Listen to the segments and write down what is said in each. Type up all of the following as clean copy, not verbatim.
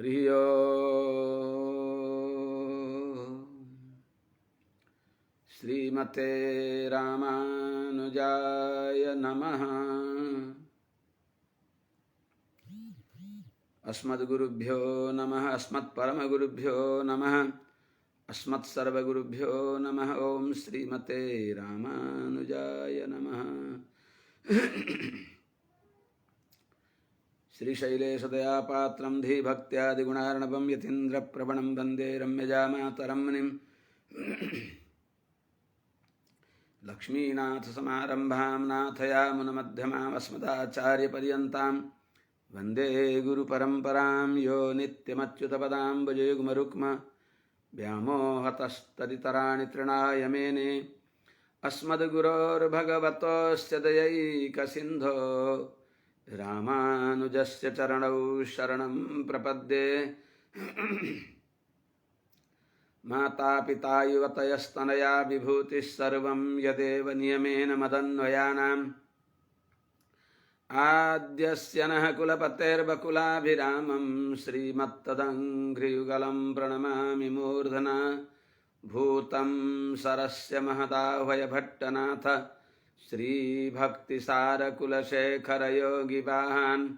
हरि ओम। श्रीमते रामानुजाय नमः। अस्मद्गुरुभ्यो नमः। अस्मत्परमगुरुभ्यो नमः। अस्मत्सर्वगुरुभ्यो नमः। ओम श्रीमते रामानुजाय नमः। श्रीशैलेशदयापात्रं धीभक्त्यादिगुणार्णवं यतीन्द्रप्रवणं वन्दे रम्यजामातरं मुनिं। लक्ष्मीनाथसमारम्भां नाथयामुनमध्यमाम् अस्मदाचार्यपर्यन्तां वन्दे गुरुपरम्परां। यो नित्यमच्युतपदाम्बुजयुग्मरुक्म व्यामोहतस्तदितराणि तृणाय मेने। अस्मद्गुरोर्भगवतोऽस्य दयैकसिन्धो रामानुजस्य चरणौ शरणं प्रपद्ये। मातापिता युवतयस्तनया विभूतिः सर्वं यदेव नियमेन मदन्वयानाम्। आद्यस्य नः कुलपतेर्वकुलाभिरामं श्रीमत्तदङ्घ्रियुगलं प्रणमामि मूर्धना। भूतं सरस्य महदाह्वयभट्टनाथ श्रीभक्तिसारकुलशेखरयोगिवाहान्।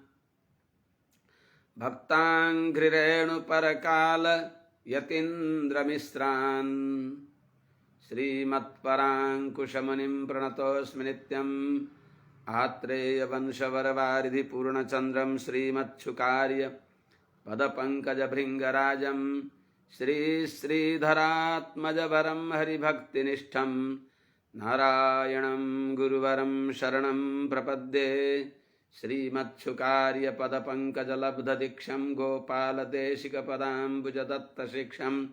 भक्ताङ्घ्रिरेणुपरकाल यतीन्द्रमिश्रान् श्रीमत्पराङ्कुशमुनिं प्रणतोऽस्मि नित्यम्। आत्रेयवंशवरवारिधिपूर्णचन्द्रं श्रीमच्छुकार्य पदपङ्कजभृङ्गराजं श्रीधरात्मजवरं हरिभक्तिनिष्ठं नारायणं गुरुवरं शरणं प्रपद्ये। श्रीमच्छुकार्य पदपङ्कजलब्धदीक्षं गोपालदेशिकपदाम्बुजदत्तशिक्षं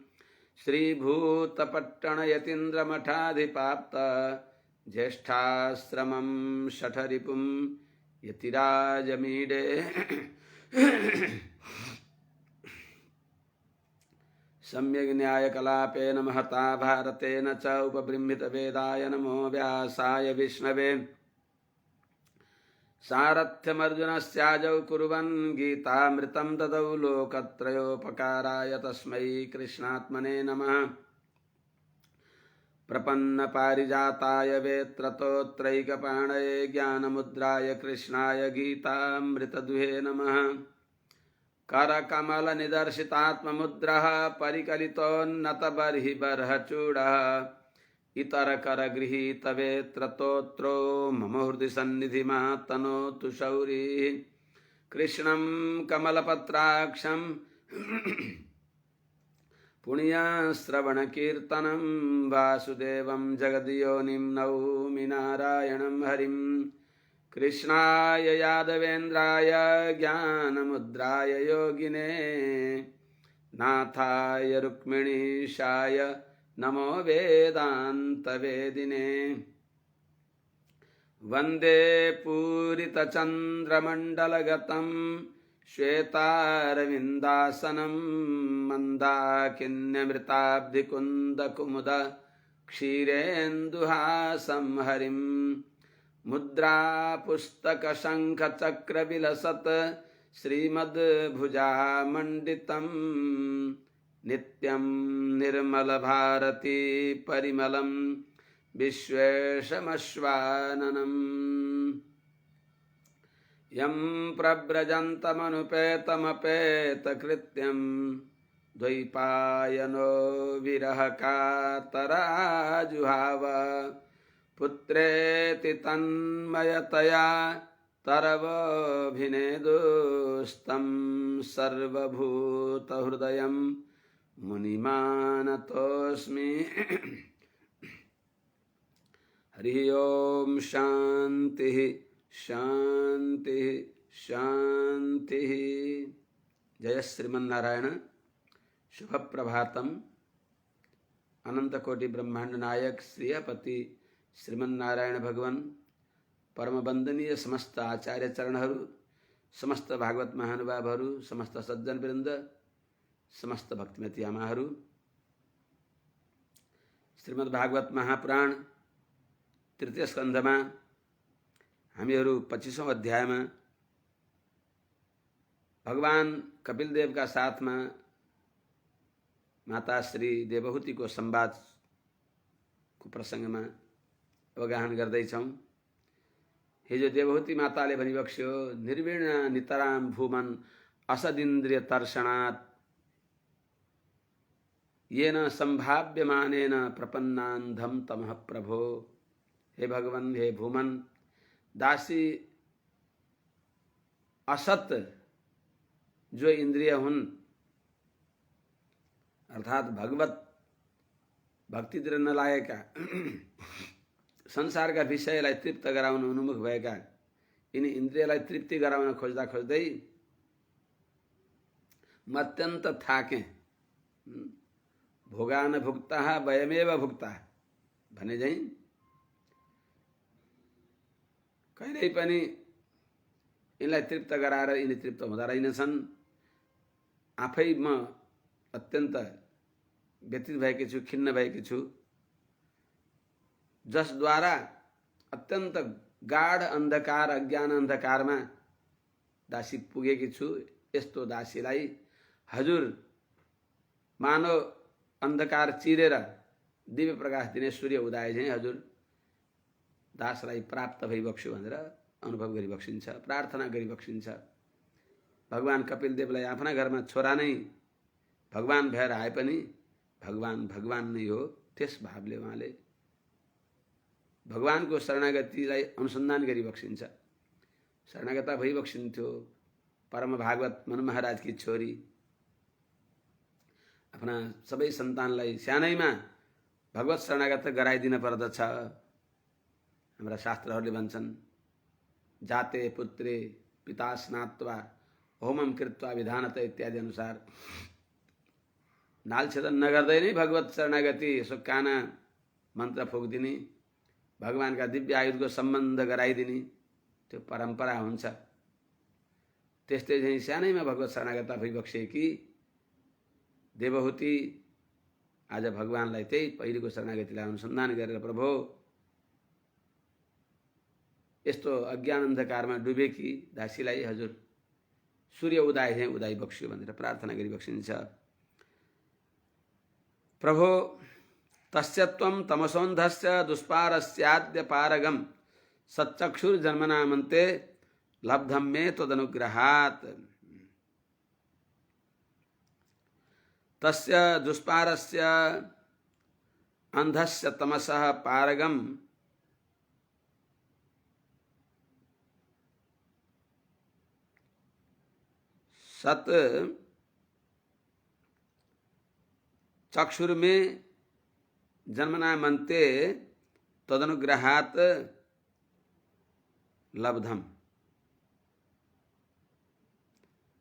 श्रीभूतपट्टणयतीन्द्रमठाधिपाप्त ज्येष्ठाश्रमं शठरिपुं यतिराजमीडे। सम्यग् न्यायकलापेन महता भारतेन च उपबृंहितवेदाय नमो व्यासाय विष्णवे। सारथ्यमर्जुनस्याजौ कुर्वन् गीतामृतं ददौ लोकत्रयोपकाराय तस्मै कृष्णात्मने नमः। प्रपन्नपारिजाताय वेत्रतोत्रैकपाणये ज्ञानमुद्राय कृष्णाय गीतामृतदुहे नमः। करकमलनिदर्शितात्ममुद्रः परिकलितोन्नतबर्हिबर्हचूडः इतरकरगृहीतवेत्रतोत्रो मम हृदि सन्निधिमातनोतु शौरिः। कृष्णं कमलपत्राक्षं पुण्यश्रवणकीर्तनं वासुदेवं जगद्योनिं नौमि नारायणं हरिं। कृष्णाय यादवेन्द्राय ज्ञानमुद्राय योगिने नाथाय रुक्मिणीशाय नमो वेदान्तवेदिने। वन्दे पूरितचन्द्रमण्डलगतं श्वेतारविन्दासनं मन्दाकिन्यमृताब्धिकुन्दकुमुद क्षीरेन्दुहासं हरिं। मुद्रापुस्तकशङ्खचक्रविलसत् श्रीमद्भुजामण्डितं नित्यं निर्मलभारती परिमलं विश्वेशमश्वाननम्। यं प्रव्रजन्तमनुपेतमपेतकृत्यं द्वैपायनो विरहकातराजुहाव। पुत्रेति तन्मयतया तरवोऽभिनेदुस्तं सर्वभूतहृदयं मुनिमानतोऽस्मि। हरि ओम शांति शांति शांति। जय श्रीमन्नारायण। शुभ प्रभातम। अनंतकोटि ब्रह्मांड नायक श्रीपति श्रीमन्नारायण भगवान परम वंदनीय समस्त आचार्य चरणहरू, समस्त भागवत महानुभावहरू, समस्त सज्जन वृन्द, समस्त भक्तिमती आमाहरू। श्रीमद् भागवत महापुराण तृतीय स्कन्धमा हामीहरू 25औं अध्यायमा भगवान कपिल देव का साथ में माता श्री देवहूति को संवाद को प्रसंग में अवगाहन गर्दैछौँ। हिजो देवहूति माताले भनिबक्स्यो निर्वीण नितराम भूमन असदिन्द्रिय तर्षणात् येन संभाव्यमानेन प्रपन्नान्धम तमः प्रभो। हे भगवान, हे भूमन, दासी असत जो इंद्रिय हुन् अर्थात भगवत भक्तितिर नलागेका संसारका विषयलाई तृप्त गराउन उन्मुख भएका यिनी इन्द्रियलाई तृप्ति गराउन खोज्दा खोज्दै म अत्यन्त थाकेँ। भोगान भुक्ता वयमेव भुक्ता भने झैं कहिल्यै पनि यिनलाई तृप्त गराएर यिनी तृप्त हुँदा रहेनछन्। आफै म अत्यन्त व्यतीत भएकी छु, खिन्न भएकी छु, जसद्वारा अत्यन्त गाढ अन्धकार अज्ञान अन्धकारमा दासी पुगेकी छु। यस्तो दासीलाई हजुर मानव अन्धकार चिरेर दिव्य प्रकाश दिने सूर्य उदय झैं हजुर दासलाई प्राप्त भइबक्स्यो भनेर अनुभव गरिबक्सिन्छ, प्रार्थना गरिबक्सिन्छ। भगवान कपिल देवलाई आफ्ना घरमा छोरा नै भगवान भएर आए पनि भगवान भगवान नै हो, त्यस भावले उहाँले भगवानको शरणागतिलाई अनुसन्धान गरिबक्सिन्छ। शरणागता भइबक्सिन्थ्यो। परम भागवत मनु महाराजकी छोरी आफ्ना सबै सन्तानलाई सानैमा भगवत शरणागत गराइदिन पर्दछ। हाम्रा शास्त्रहरूले भन्छन् जाते पुत्रे पिता स्नात्वा होमम कृत्वा विधानत इत्यादि अनुसार नालछेदन नगर्दै नै भगवत शरणागति यसो काना मन्त्र फुक्दिने, भगवानका दिव्य आयुधको सम्बन्ध गराइदिने त्यो परम्परा हुन्छ। त्यस्तै चाहिँ सानैमा भगवत शरणागता भइबक्सेकी देवहूति आज भगवानलाई त्यही पहिलेको शरणागतिलाई अनुसन्धान गरेर प्रभु यस्तो अज्ञान अन्धकारमा डुबेकी दासीलाई हजुर सूर्य उदय झैं उदय बक्स्यो भनेर प्रार्थना गरिबक्सिन्छ। प्रभो तस्य त्वं तमसोन्धस्य दुष्पारस्याद्य पारगम सच्चक्षुर्जन्मनामन्ते लब्धं मे त्वदनुग्रहात्। तस्य दुष्पारस्य अंधस्य तमसः पारगम सत चक्षुर में जन्मना मनते तदनुग्रहात् लब्धम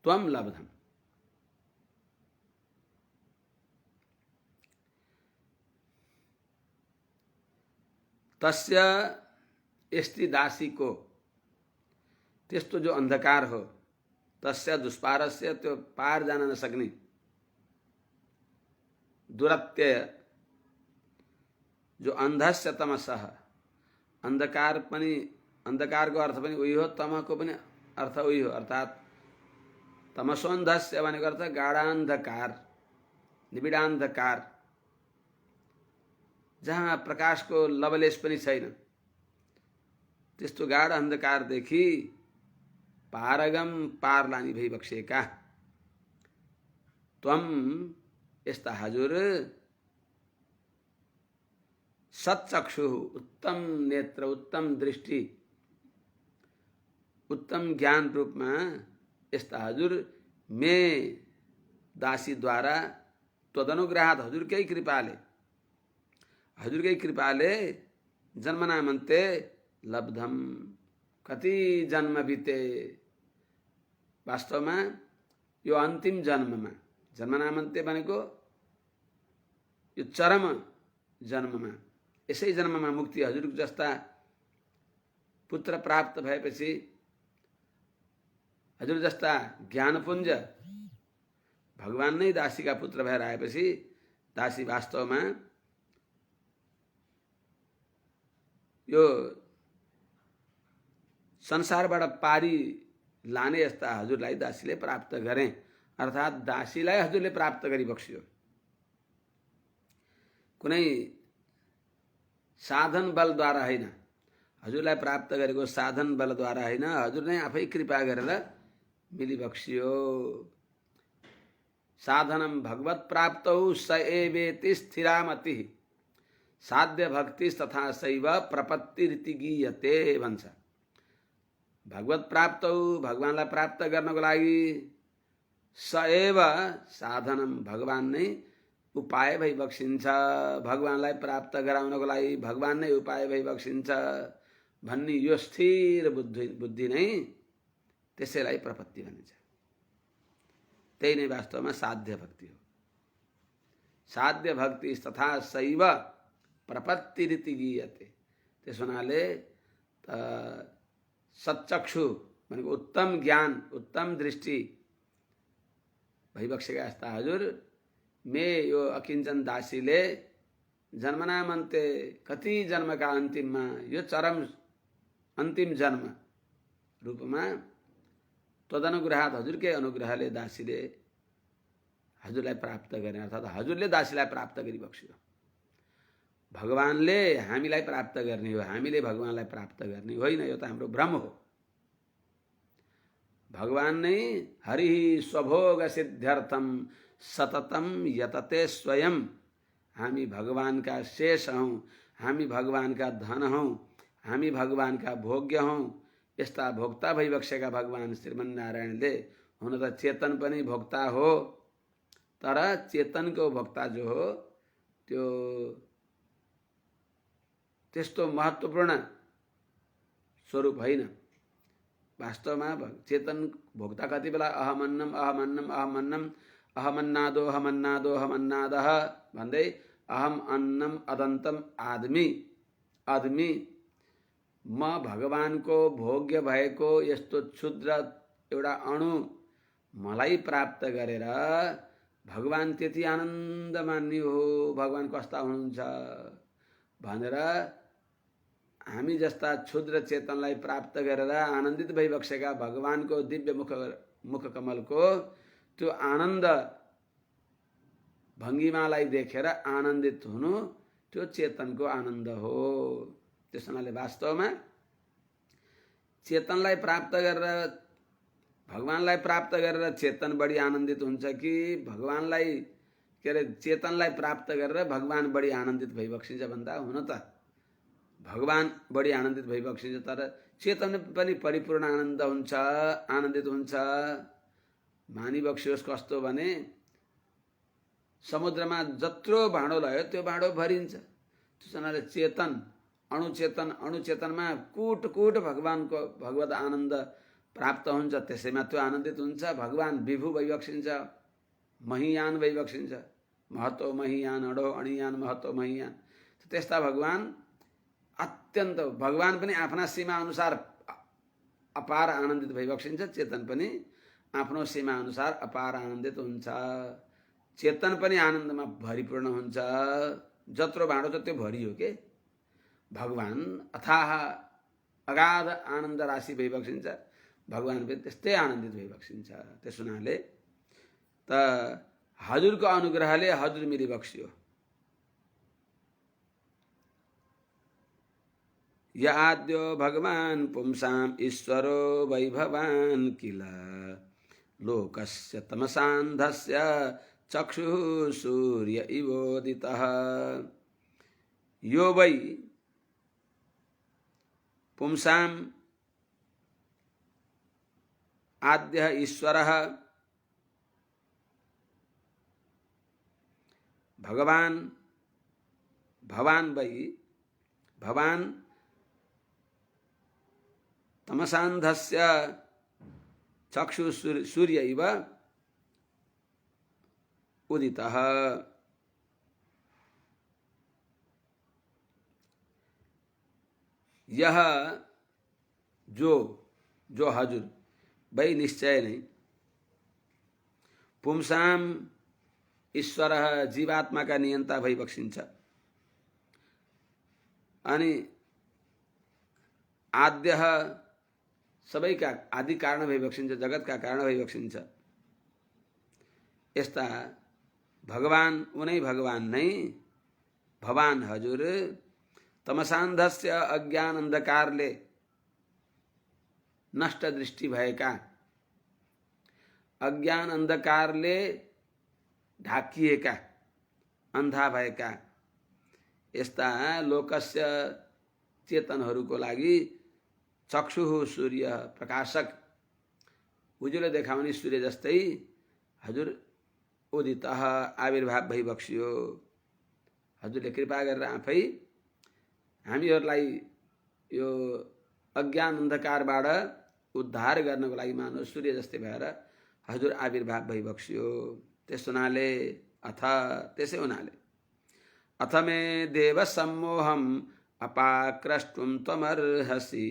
त्वं लब्धम। तस्य यस्ती दासी को त्यस्तो जो अंधकार हो, तस्य दुष्पारस्य त्यो पार जान नसक्ने दुरत्य जो अंधस्य तमसः अंधकार पनि अंधकार को अर्थ पनि उही हो, तम को पनि अर्थ उही हो। अर्थात तमसोन्धस्य भनेको अर्थ गाढान्धकार निबिडान्धकार जहाँ प्रकाश को लवलेश पनि छैन त्यस्तो गाढ अन्धकारदेखि पारगम पार लाने भइबक्सेका त्वं यस्ता हजुर सच्चक्षु उत्तम नेत्र उत्तम दृष्टि उत्तम ज्ञान रूपमा यस्ता हजुर मे दासी द्वारा त्वदनुग्रहात् हजुरकै कृपाले जन्मनामन्ते लब्धम कति जन्म बिते। वास्तवमा यो अन्तिम जन्ममा जन्मनामन्ते भनेको यो चरम जन्ममा यसै जन्ममा मुक्ति हजुर जस्ता पुत्र प्राप्त भएपछि हजुर जस्ता ज्ञानपुञ्ज भगवान नै दासीका पुत्र भएर आएपछि दासी वास्तवमा यो संसारबाट पारी लाने यस्ता हजुरलाई दासीले प्राप्त गरेँ, अर्थात् दासीलाई हजुरले प्राप्त गरिबक्स्यो। कुनै साधन बलद्वारा होइन, हजुरलाई प्राप्त गरेको साधन बलद्वारा होइन, हजुर नै आफै कृपा गरेर मिलिबक्सियो। साधनम भगवत प्राप्तौ स एवेति स्थिरामति साध्य भक्ति तथा शैव प्रपत्तिरिति गीयते भन्छ। भगवत प्राप्तौ, भगवानलाई प्राप्त गर्नको लागि, स एव साधनम, भगवान नै उपाय भइबक्सिन्छ। भगवानलाई प्राप्त गराउनको लागि भगवान नै उपाय भइबक्सिन्छ भन्ने यो स्थिर बुद्धि नै त्यसैलाई प्रपत्ति भनिन्छ। त्यही नै वास्तवमा साध्य भक्ति हो। साध्य भक्ति तथा शैव प्रपत्तिरिति गीयते। त्यस हुनाले सच्चक्षु भनेको उत्तम ज्ञान, उत्तम दृष्टि भइबक्सेका यस्ता हजुर मे यो अकिञ्चन दासीले जन्मनामन्ते कति जन्मका अन्तिममा यो चरम अन्तिम जन्म रूपमा तदनुग्रहात्, हजुरकै अनुग्रहले दासीले हजुरलाई प्राप्त गर्ने, अर्थात् हजुरले दासीलाई प्राप्त गरिबक्स्यो। भगवानले हामीलाई प्राप्त गर्ने हो, हामीले भगवानलाई प्राप्त गर्ने होइन, यो त हाम्रो भ्रम हो। भगवान नै हरि स्वभोग सिद्ध्यर्थम सततम यतते स्वयं। हामी भगवानका शेष हौँ, हामी भगवानका धन हौँ, हामी भगवानका भोग्य हौँ। यस्ता भोक्ता भइबक्सेका भगवान श्रीमन्नारायणले हुन त चेतन पनि भोक्ता हो, तर चेतनको भोक्ता जो हो त्यो त्यस्तो महत्त्वपूर्ण स्वरूप होइन। वास्तवमा चेतन भोक्ता कति बेला अहमन्नम अहमन्नम अहमन्नम अहमन्नादो अहमन्नादो अहमन्नादः भन्दै अहम अन्नम अदन्तम आदमी आदमी, म भगवानको भोग्य भएको यस्तो क्षुद्र एउटा अणु मलाई प्राप्त गरेर भगवान त्यति आनन्द मान्ने हो, भगवान कस्ता हुनुहुन्छ भनेर हामी जस्ता क्षुद्र चेतनलाई प्राप्त गरेर आनन्दित भइबक्सेका भगवानको दिव्य मुख कमलको त्यो आनन्द भङ्गिमालाई देखेर आनन्दित हुनु त्यो चेतनको आनन्द हो। त्यस हुनाले वास्तवमा चेतनलाई प्राप्त गरेर, भगवानलाई प्राप्त गरेर चेतन बढी आनन्दित हुन्छ कि भगवानलाई के अरे चेतनलाई प्राप्त गरेर भगवान बढी आनन्दित भइबक्सिन्छ भन्दा हुन त भगवान बढी आनन्दित भइबक्सिन्छ, तर चेतन पनि परिपूर्ण आनन्द हुन्छ, आनन्दित हुन्छ। मानिबक्सियोस् कस्तो भने समुद्रमा जत्रो भाँडो लयो त्यो भाँडो भरिन्छ। त्यसैले चेतन अणुचेतनमा कुट कुट भगवानको भगवत आनन्द प्राप्त हुन्छ, त्यसैमा त्यो आनन्दित हुन्छ। भगवान विभु भइबक्सिन्छ, महियान भइबक्सिन्छ, महत्व महियान अडो अणियान महत्व महियान। त्यस्ता भगवान अत्यन्त, भगवान पनि आफ्ना सीमा अनुसार अपार आनन्दित भइबक्सिन्छ, चेतन पनि आफ्नो सीमा अनुसार अपार आनन्दित हुन्छ। चेतन पनि आनन्दमा भरिपूर्ण हुन्छ, जत्रो भाँडो छ त्यो भरियो के। भगवान अथाह अगाध आनन्द राशि भइबक्सिन्छ, भगवान पनि त्यस्तै आनन्दित भइबक्सिन्छ। त्यस हुनाले त हजुरको अनुग्रहले हजुर मिलिबक्सियो। य आद्यो भगवान पुंसाम ईश्वरो वैभवान किल लोकस्य तमसान्धस्य चक्षुः सूर्य इवोदितः। यो वै पुंसाम आद्यः ईश्वरः भगवान, भवान वै भवान तमसान्धस्य चक्षु सूर्य इव उदितः। यह जो हजुर वै निश्चय नहीं पुंसाम ईश्वर जीवात्मा का नियंता भइबक्सिन्छ अनि आद्यः सबैका आदि कारण भई बक्सिन्छ, जगतका कारण भई बक्सिन्छ। यस्ता भगवान उनै भगवान नै भवान हजुर तमसान्धस्य अज्ञान अन्धकारले नष्ट दृष्टि भएका, अज्ञान अन्धकारले ढाकिएका, अन्धा भएका यस्ता लोकस्य चेतनहरूको लागि चक्षुः सूर्य प्रकाशक उज्यालो देखाउने सूर्य जस्तै हजुर उदितः आविर्भाव भई बक्सियो। हजुरले कृपा गरेर आफै हामीहरूलाई यो अज्ञान अन्धकारबाट उद्धार गर्नको लागि मानव सूर्य जस्तै भएर हजुर आविर्भाव भई बक्सियो। त्यस हुनाले अथ त्यसै हुनाले अथ मे देव सम्मोहम अपाक्रष्टुम त्वमर्हसि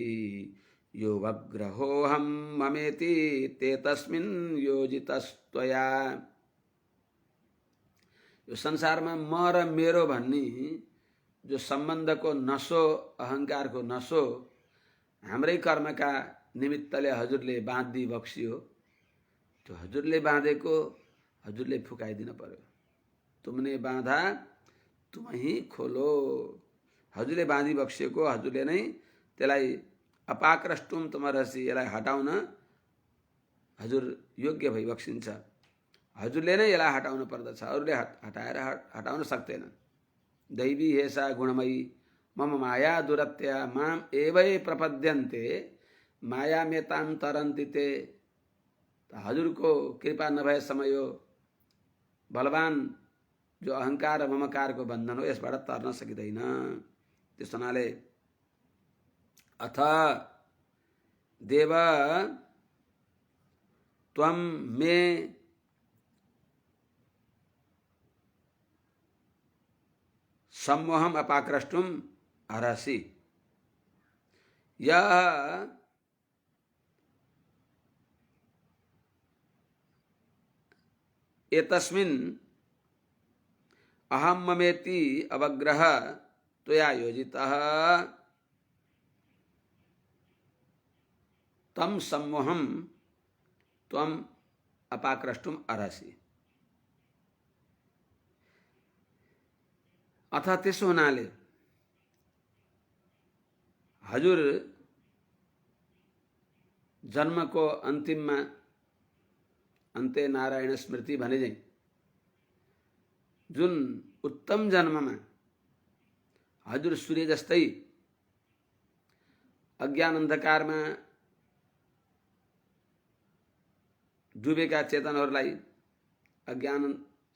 योऽवग्रहोऽहं ममेति ते तस्मिन् योजितस्त्वया। यो संसारमा म र मेरो भन्ने जो सम्बन्धको नसो, अहंकारको नसो हाम्रै कर्मका निमित्तले हजुरले बाँधी बक्सियो। त्यो हजुरले बाँधेको हजुरले फुकाइदिन पर्यो। तुमने बाँधा तुम ही खोलो। हजुरले बाँधी बक्सिएको हजुरले नै त्यसलाई अपाक्रष्टुम तमर्हसि, यसलाई हटाउन हजुर योग्य भई बक्सिन्छ। हजुरले नै यसलाई हटाउनु पर्दछ, अरूले हटाएर हटाउन सक्दैन। दैवी हेसा गुणमयी मम माया दुरत्या माम एवै प्रपद्यन्ते माया मेताम तरन्ति ते। हजुरको कृपा नभए समय बलवान जो अहंकार र ममकारको बन्धन हो यसबाट तर्न सकिँदैन। त्यस हुनाले अथ देव त्वं मे सम्मोहम अपाक्रष्टुम अर्हसि। यह एतस्मिन् अहम ममेति अवग्रह त्वया योजितः तम सम्मोहम त्वम अपाक्रष्टुम अर्हसि। अथ त्यसो हुनाले हजुर जन्मको अन्तिममा अन्ते नारायण स्मृति भने चाहिँ जुन उत्तम जन्ममा हजुर सूर्य जस्तै अज्ञान अन्धकारमा डुबेका चेतनहरूलाई, अज्ञान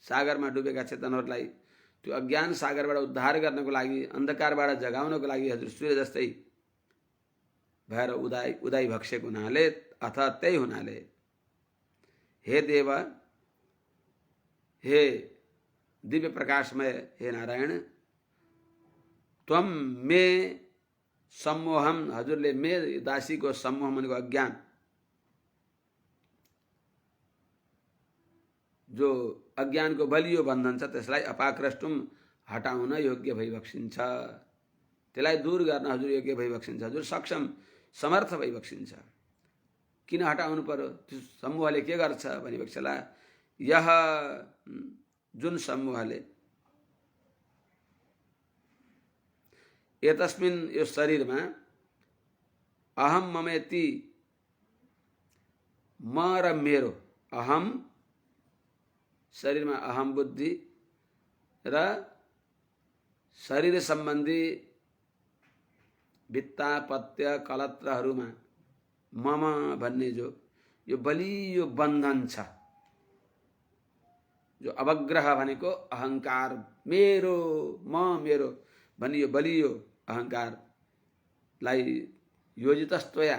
सागरमा डुबेका चेतनहरूलाई त्यो अज्ञान सागरबाट उद्धार गर्नको लागि, अन्धकारबाट जगाउनको लागि हजुर सूर्य जस्तै भएर उदाई भक्सेको हुनाले अथ त्यही हुनाले हे देव, हे दिव्य प्रकाशमय हे नारायण, त्वम मे सम्मोहम, हजुरले मे दासीको सम्मोह भनेको अज्ञान जो अज्ञानको बलियो बन्धन छ त्यसलाई अपाक्रष्टुम हटाउन योग्य भई बक्सिन्छ। त्यसलाई दूर गर्न हजुर योग्य भई बक्सिन्छ। हजुर सक्षम समर्थ भई बक्सिन्छ। किन हटाउनु पर्यो? त्यो समूहले के गर्छ भने बक्सला यह जुन समूहले एतस्मिन् यो शरीरमा अहम ममेति म र मेरो, अहम शरीरमा अहम बुद्धि र शरीर सम्बन्धी भित्ता पत्य कलत्रहरूमा मम भन्ने जो यो बलियो बन्धन छ, जो अवग्रह भनेको अहंकार, मेरो म मेरो भन्ने यो बलियो अहंकारलाई योजितस्त्वया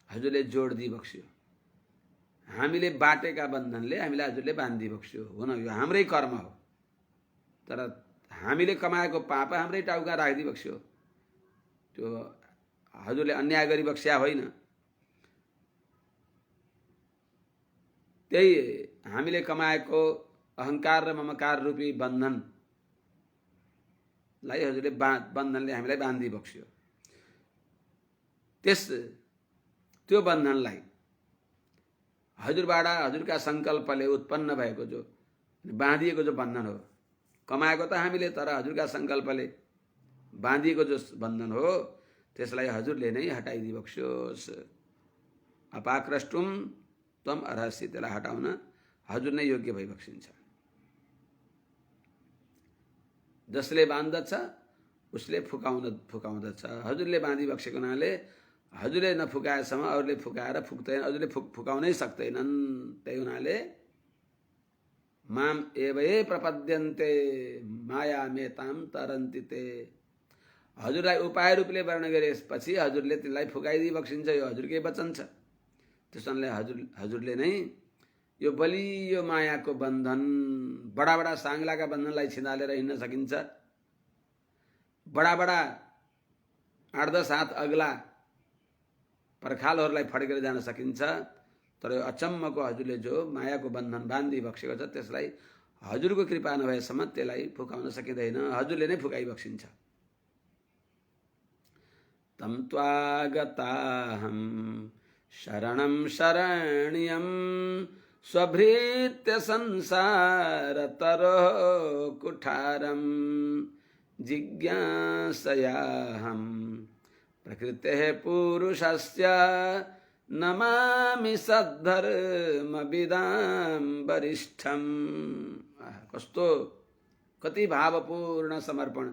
हजुरले जोड दिई बक्स्यो। हामीले बाटेका बन्धनले हामीलाई हजुरले बाँधी बक्स्यो। हुन यो हाम्रै कर्म हो, तर हामीले कमाएको पाप हाम्रै टाउका राखिदिई बक्स्यो। त्यो हजुरले अन्याय गरी बक्स्या होइन। त्यही हामीले कमाएको अहंकार र ममकार रूपी बन्धनलाई हजुरले बन्धनले हामीलाई बाँधी बक्स्यो। त्यस त्यो बन्धनलाई हजुरबाट हजुरका सङ्कल्पले उत्पन्न भएको जो बाँधिएको जो बन्धन हो, कमाएको त हामीले, तर हजुरका सङ्कल्पले बाँधिएको जो बन्धन हो त्यसलाई हजुरले नै हटाइदिबक्स्योस्। अपाक्रष्टुम त्वम अर्हसि, त्यसलाई हटाउन हजुर नै योग्य भइबक्सिन्छ। जसले बाँध्दछ उसले फुकाउँदछ। हजुरले बाँधिबक्सेको हुनाले हजुरले नफुकाएसम्म अरूले फुकाएर फुक्दैन, हजुरले फुकाउनै सक्दैनन्। त्यही हुनाले माम एवये प्रपद्यन्ते माया मेताम तरन्ति ते। हजुरलाई उपाय रूपले वर्णन गरेपछि हजुरले त्यसलाई फुकाइदिबक्सिन्छ। यो हजुरकै वचन छ। त्यसैले हजुरले नै यो बलियो मायाको बन्धन, बडा बडा साङ्लाका बन्धनलाई छिनालेर हिँड्न सकिन्छ। बडा बडा 8-10 हात अग्ला पर्खालहरूलाई फड्केर जान सकिन्छ। तर यो अचम्मको हजुरले जो मायाको बन्धन बाँधिबक्सेको छ त्यसलाई हजुरको कृपा नभएसम्म त्यसलाई फुकाउन सकिँदैन। हजुरले नै फुकाइबक्सिन्छ। तम त्वागताहं शरणं शरण्यं स्वभृत्य संसार तरो कुठारं जिज्ञासयाहं प्रकृतेः पुरुषस्य नमामि सद्धर्मविदां वरिष्ठं। कस्तो कति भावपूर्ण समर्पण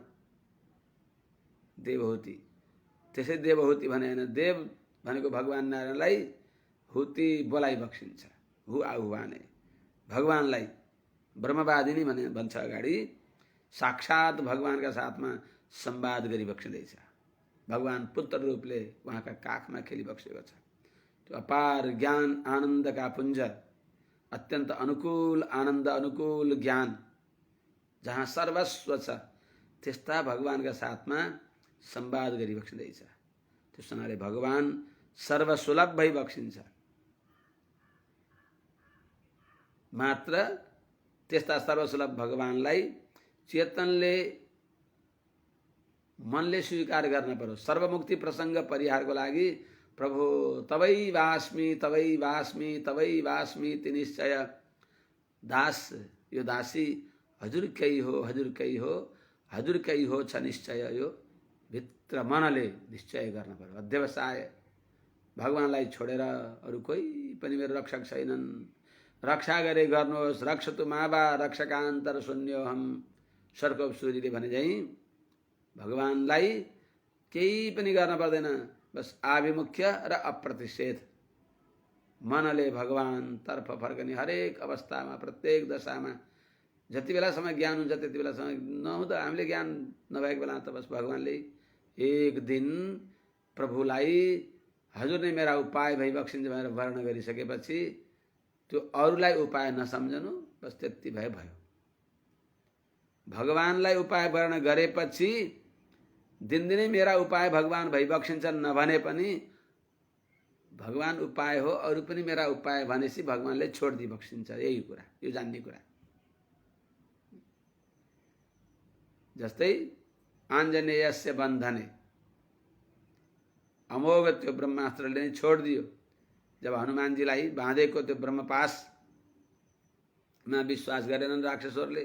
देवहूति। त्यसै देवहूति भने हैन, देव भनेको भगवान नारायणलाई हुति बोलाइबक्सिन्छ। हु आह्वाने भगवानलाई ब्रह्मवादिनी भने भन्छ अगाडि, साक्षात भगवानका साथमा संवाद गरिबक्सिँदैछ। भगवान पुत्र रूपले उहाँका काखमा खेलिबक्सेको छ। त्यो अपार ज्ञान आनन्दका पुञ्ज, अत्यन्त अनुकूल आनन्द अनुकूल ज्ञान जहाँ सर्वस्व छ, त्यस्ता भगवानका साथमा संवाद गरिबक्सिँदैछ। त्यस हुनाले भगवान सर्वसुलभ भइबक्सिन्छ। मात्र त्यस्ता सर्वसुलभ भगवानलाई चेतनले मनले स्वीकार गर्न पर्यो। सर्वमुक्ति प्रसङ्ग परिहारको लागि प्रभु तबै वास्मी तबै वास्मी तबै वास्मी ति निश्चय। दास यो दासी हजुरकै हो, हजुरकै हो, हजुरकै हो छ निश्चय। यो भित्र मनले निश्चय गर्न पर्यो। अध्यवसाय भगवानलाई छोडेर अरू कोही पनि मेरो रक्षक छैनन्, रक्षा गरे गर्नुहोस्। रक्षतु मावा रक्षकान्तर शून्योहम। सर्कोप सूर्यले भने चाहिँ भगवानलाई केही पनि गर्न पर्दैन, बस आभिमुख्य र अप्रतिषेध मनले भगवान तर्फ फर्कने। हरेक अवस्थामा प्रत्येक दशामा जति बेलासम्म ज्ञान हुन्छ त्यति बेलासम्म, नहुँदा हामीले ज्ञान नभएको बेला त बस भगवानले एक दिन प्रभुलाई हजुर नै मेरा उपाय भइबक्सिन्छ भनेर वर्णन गरिसकेपछि त्यो अरूलाई उपाय नसम्झनु, बस त्यति भए भयो। भगवानलाई उपाय वर्णन गरेपछि दिनदिनै मेरा उपाय भगवान भइबक्सिन्छन् नभने पनि भगवान उपाय हो, अरू पनि मेरा उपाय भनेपछि भगवानले छोडिदिबक्सिन्छ। यही कुरा, यो जान्ने कुरा। जस्तै आञ्जनेयस्य बन्धने अमोघ त्यो ब्रह्मास्त्रले नै छोडिदियो। जब हनुमानजीलाई बाँधेको त्यो ब्रह्मपासमा विश्वास गरेनन् राक्षसहरूले,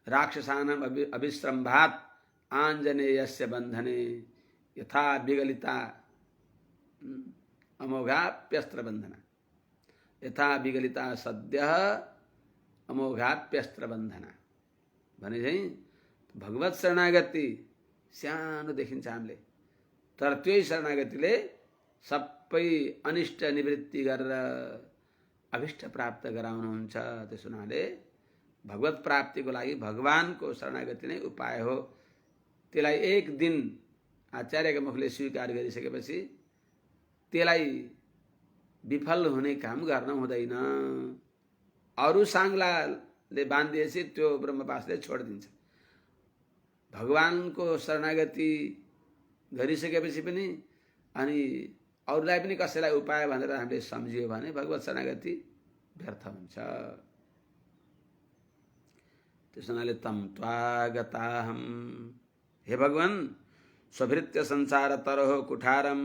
राक्षसानाम अभिश्रम्भात आञ्जनेयस्य बन्धने यथा विगलिता अमोघाप्यस्त्र बन्धना, यथा विगलिता सद्यः अमोघाप्यस्त्र बन्धना भने चाहिँ भगवत शरणागति सानो देखिन्छ हामीले, तर त्यही शरणागतिले सबै अनिष्ट निवृत्ति गरेर अभिष्ट प्राप्त गराउनुहुन्छ। त्यस हुनाले भगवत प्राप्तिको लागि भगवानको शरणागति नै उपाय हो। त्यसलाई एक दिन आचार्यको मुखले स्वीकार गरिसकेपछि त्यसलाई विफल हुने काम गर्न हुँदैन। अरू साङ्लाले बाँधिएपछि त्यो ब्रह्मपासले छोडिदिन्छ। भगवानको शरणागति गरिसकेपछि पनि अनि अरूलाई पनि कसैलाई उपाय भनेर हामीले सम्झियो भने भगवत शरणागति व्यर्थ हुन्छ। त्यस हुनाले तम त्वागताहं, हे भगवान स्वभृत्य संसार तरहो कुठारम,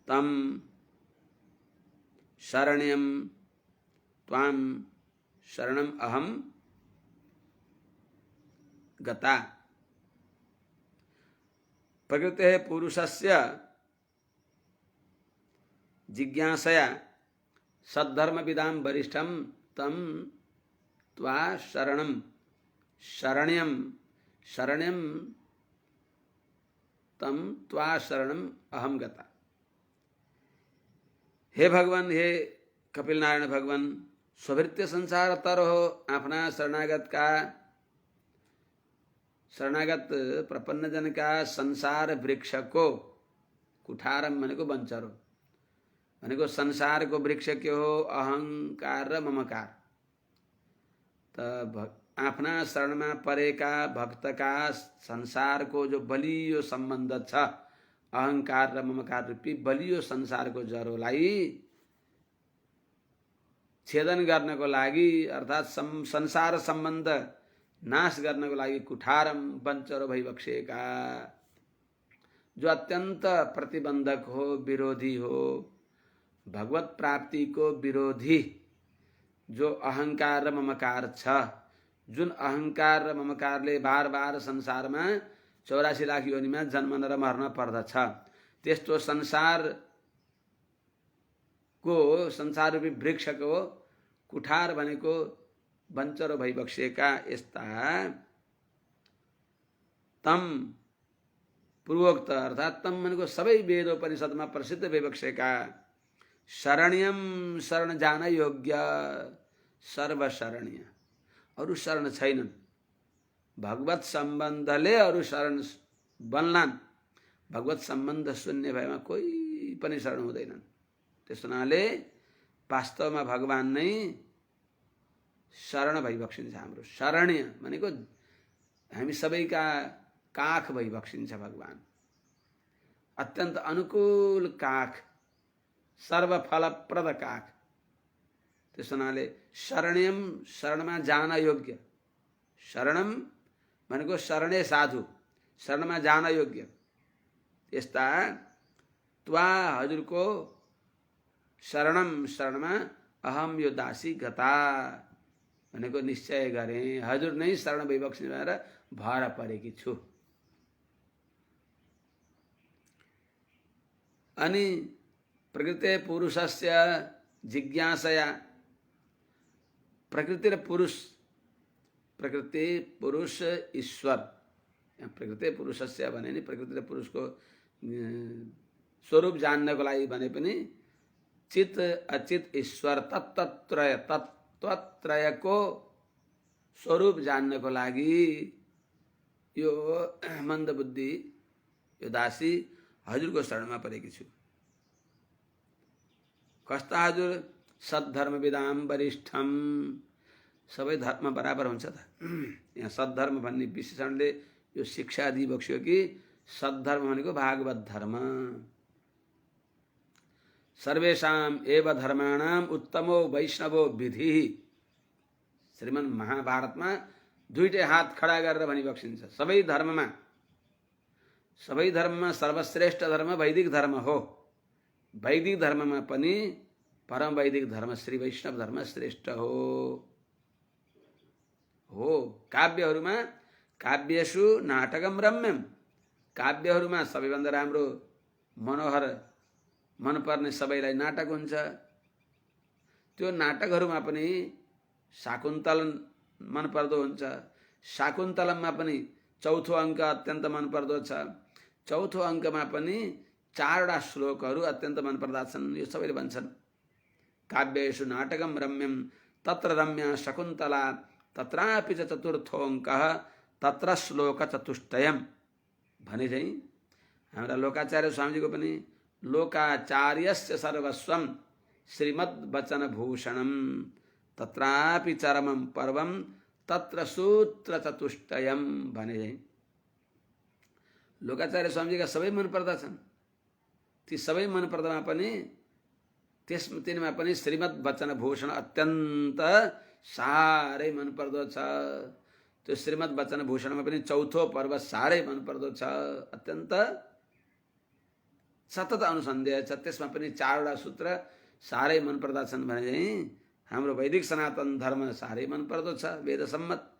तम शरण्यम त्वाम शरणम अहम गता। प्रकृते पुरुषस्य जिज्ञासया सद्धर्मविदां वरिष्ठं तम त्वा शरणम शरण्यम शरण्यम तम त्वा शरणम अहम गता। हे भगवान, हे कपिल नारायण भगवान, स्वभृत्य संसार तर हो आफ्ना शरणागत प्रपन्न जन का संसार वृक्ष को कुठारम भनेको बन्चरो भनेको संसार को वृक्ष के हो अहंकार र ममकार। त आफ्ना शरणमा परेका भक्तका संसार को जो बलियो सम्बन्ध छ, अहंकार र ममकार रूपी बलियो संसार को जरोलाई छेदन गर्नको लागि अर्थात संसार सम्बन्ध नाश गर्नको लागि कुठारम बन्चरो भइबक्सेका, जो अत्यंत प्रतिबंधक हो, विरोधी हो, भगवत प्राप्ति को विरोधी जो अहंकार र ममकार छ, जुन अहंकार र ममकारले बार बार संसारमा 84 लाख योनिमा जन्मन र मर्न पर्दछ, त्यस्तो संसार रूपी वृक्षको कुठार भनेको बन्चरो भइबक्सेका यस्ता तम पूर्वोक्त अर्थात तम भनेको सबै वेदोपनिषदमा प्रसिद्ध भइबक्सेका शरण्यम शरण जान योग्य सर्वशरणीय, अरु शरण छैनन्। भगवत सम्बन्धले अरु शरण बन्लान्, भगवत सम्बन्ध शून्य भएमा कोही पनि शरण हुँदैनन्। त्यस हुनाले वास्तवमा भगवान नै शरण भइबक्सिन्छ। हाम्रो शरण्य भनेको हामी सबैका काख भइबक्सिन्छ भगवान, अत्यन्त अनुकूल काख, सर्वफलप्रद काख। त्यस हुनाले शरण्यम शरणमा जान योग्य, शरणम भनेको शरणे साधु, शरणमा जान योग्य यस्ता त्वा हजुरको शरणम शरणमा अहम यो दासी गता भनेको निश्चय गरे, हजुर नै शरण भइबक्सिने भएर भर परेकी छु। अनि प्रकृते पुरुषस्य जिज्ञासया, प्रकृति र पुरुष, प्रकृति पुरुष ईश्वर, प्रकृति पुरुषस्य भने नि प्रकृति र पुरुषको स्वरूप जान्नको लागि भने पनि चित अचित ईश्वर तत्त्रय तत्त्वत्रयको स्वरूप जान्नको लागि यो मन्दबुद्धि यो दासी हजुरको शरणमा परेकी छु। कस्ता हजुर? सद्धर्मविदां वरिष्ठम, सबै धर्म बराबर हुन्छ त। यहाँ सद्धर्म भन्ने विशेषणले यो शिक्षा दिइबक्स्यो कि सद्धर्म भनेको भागवत धर्म। सर्वेषां एव धर्माणां उत्तमो वैष्णवो विधि, श्रीमन् महाभारतमा दुईटै हात खडा गरेर भनिबक्सिन्छ। सबै धर्ममा सर्वश्रेष्ठ धर्म वैदिक धर्म हो। वैदिक धर्ममा पनि परम वैदिक धर्म श्री वैष्णव धर्म श्रेष्ठ हो। काव्यहरूमा काव्येषु नाटकम रम्यम, काव्यहरूमा सबैभन्दा राम्रो मनोहर मनपर्ने सबैलाई नाटक हुन्छ। त्यो नाटकहरूमा पनि शाकुन्तलन मनपर्दो हुन्छ। शाकुन्तलममा पनि चौथो अङ्क अत्यन्त मनपर्दो छ। चौथो अङ्कमा पनि 4वटा श्लोकहरू अत्यन्त मनपर्दा छन्। यो सबैले भन्छन् काव्येषु नाटकम रम्यम तत्र रम्या शकुन्तला तत्रापि च चतुर्थो अङ्कः तत्र श्लोक चतुष्टयम भने चाहिँ हाम्रा लोकाचार्य स्वामीजीको पनि लोकाचार्यस्य सर्वस्वम श्रीमद्वचन भूषणम तत्रापि चरमम पर्वम तत्र सूत्र चतुष्टयम भने चाहिँ लोकाचार्य स्वामीजीका सबै मनपर्दा छन्। ती सबै मनपर्दामा पनि तिनीमा पनि श्रीमद्वचन भूषण अत्यन्त साह्रै मनपर्दो छ। त्यो श्रीमद्वचन भूषणमा पनि चौथो पर्व साह्रै मनपर्दो छ। अत्यन्त सतत अनुसन्देह छ। त्यसमा पनि 4वटा सूत्र साह्रै मनपर्दा छन् भने हाम्रो वैदिक सनातन धर्म साह्रै मनपर्दो छ, वेद सम्मत।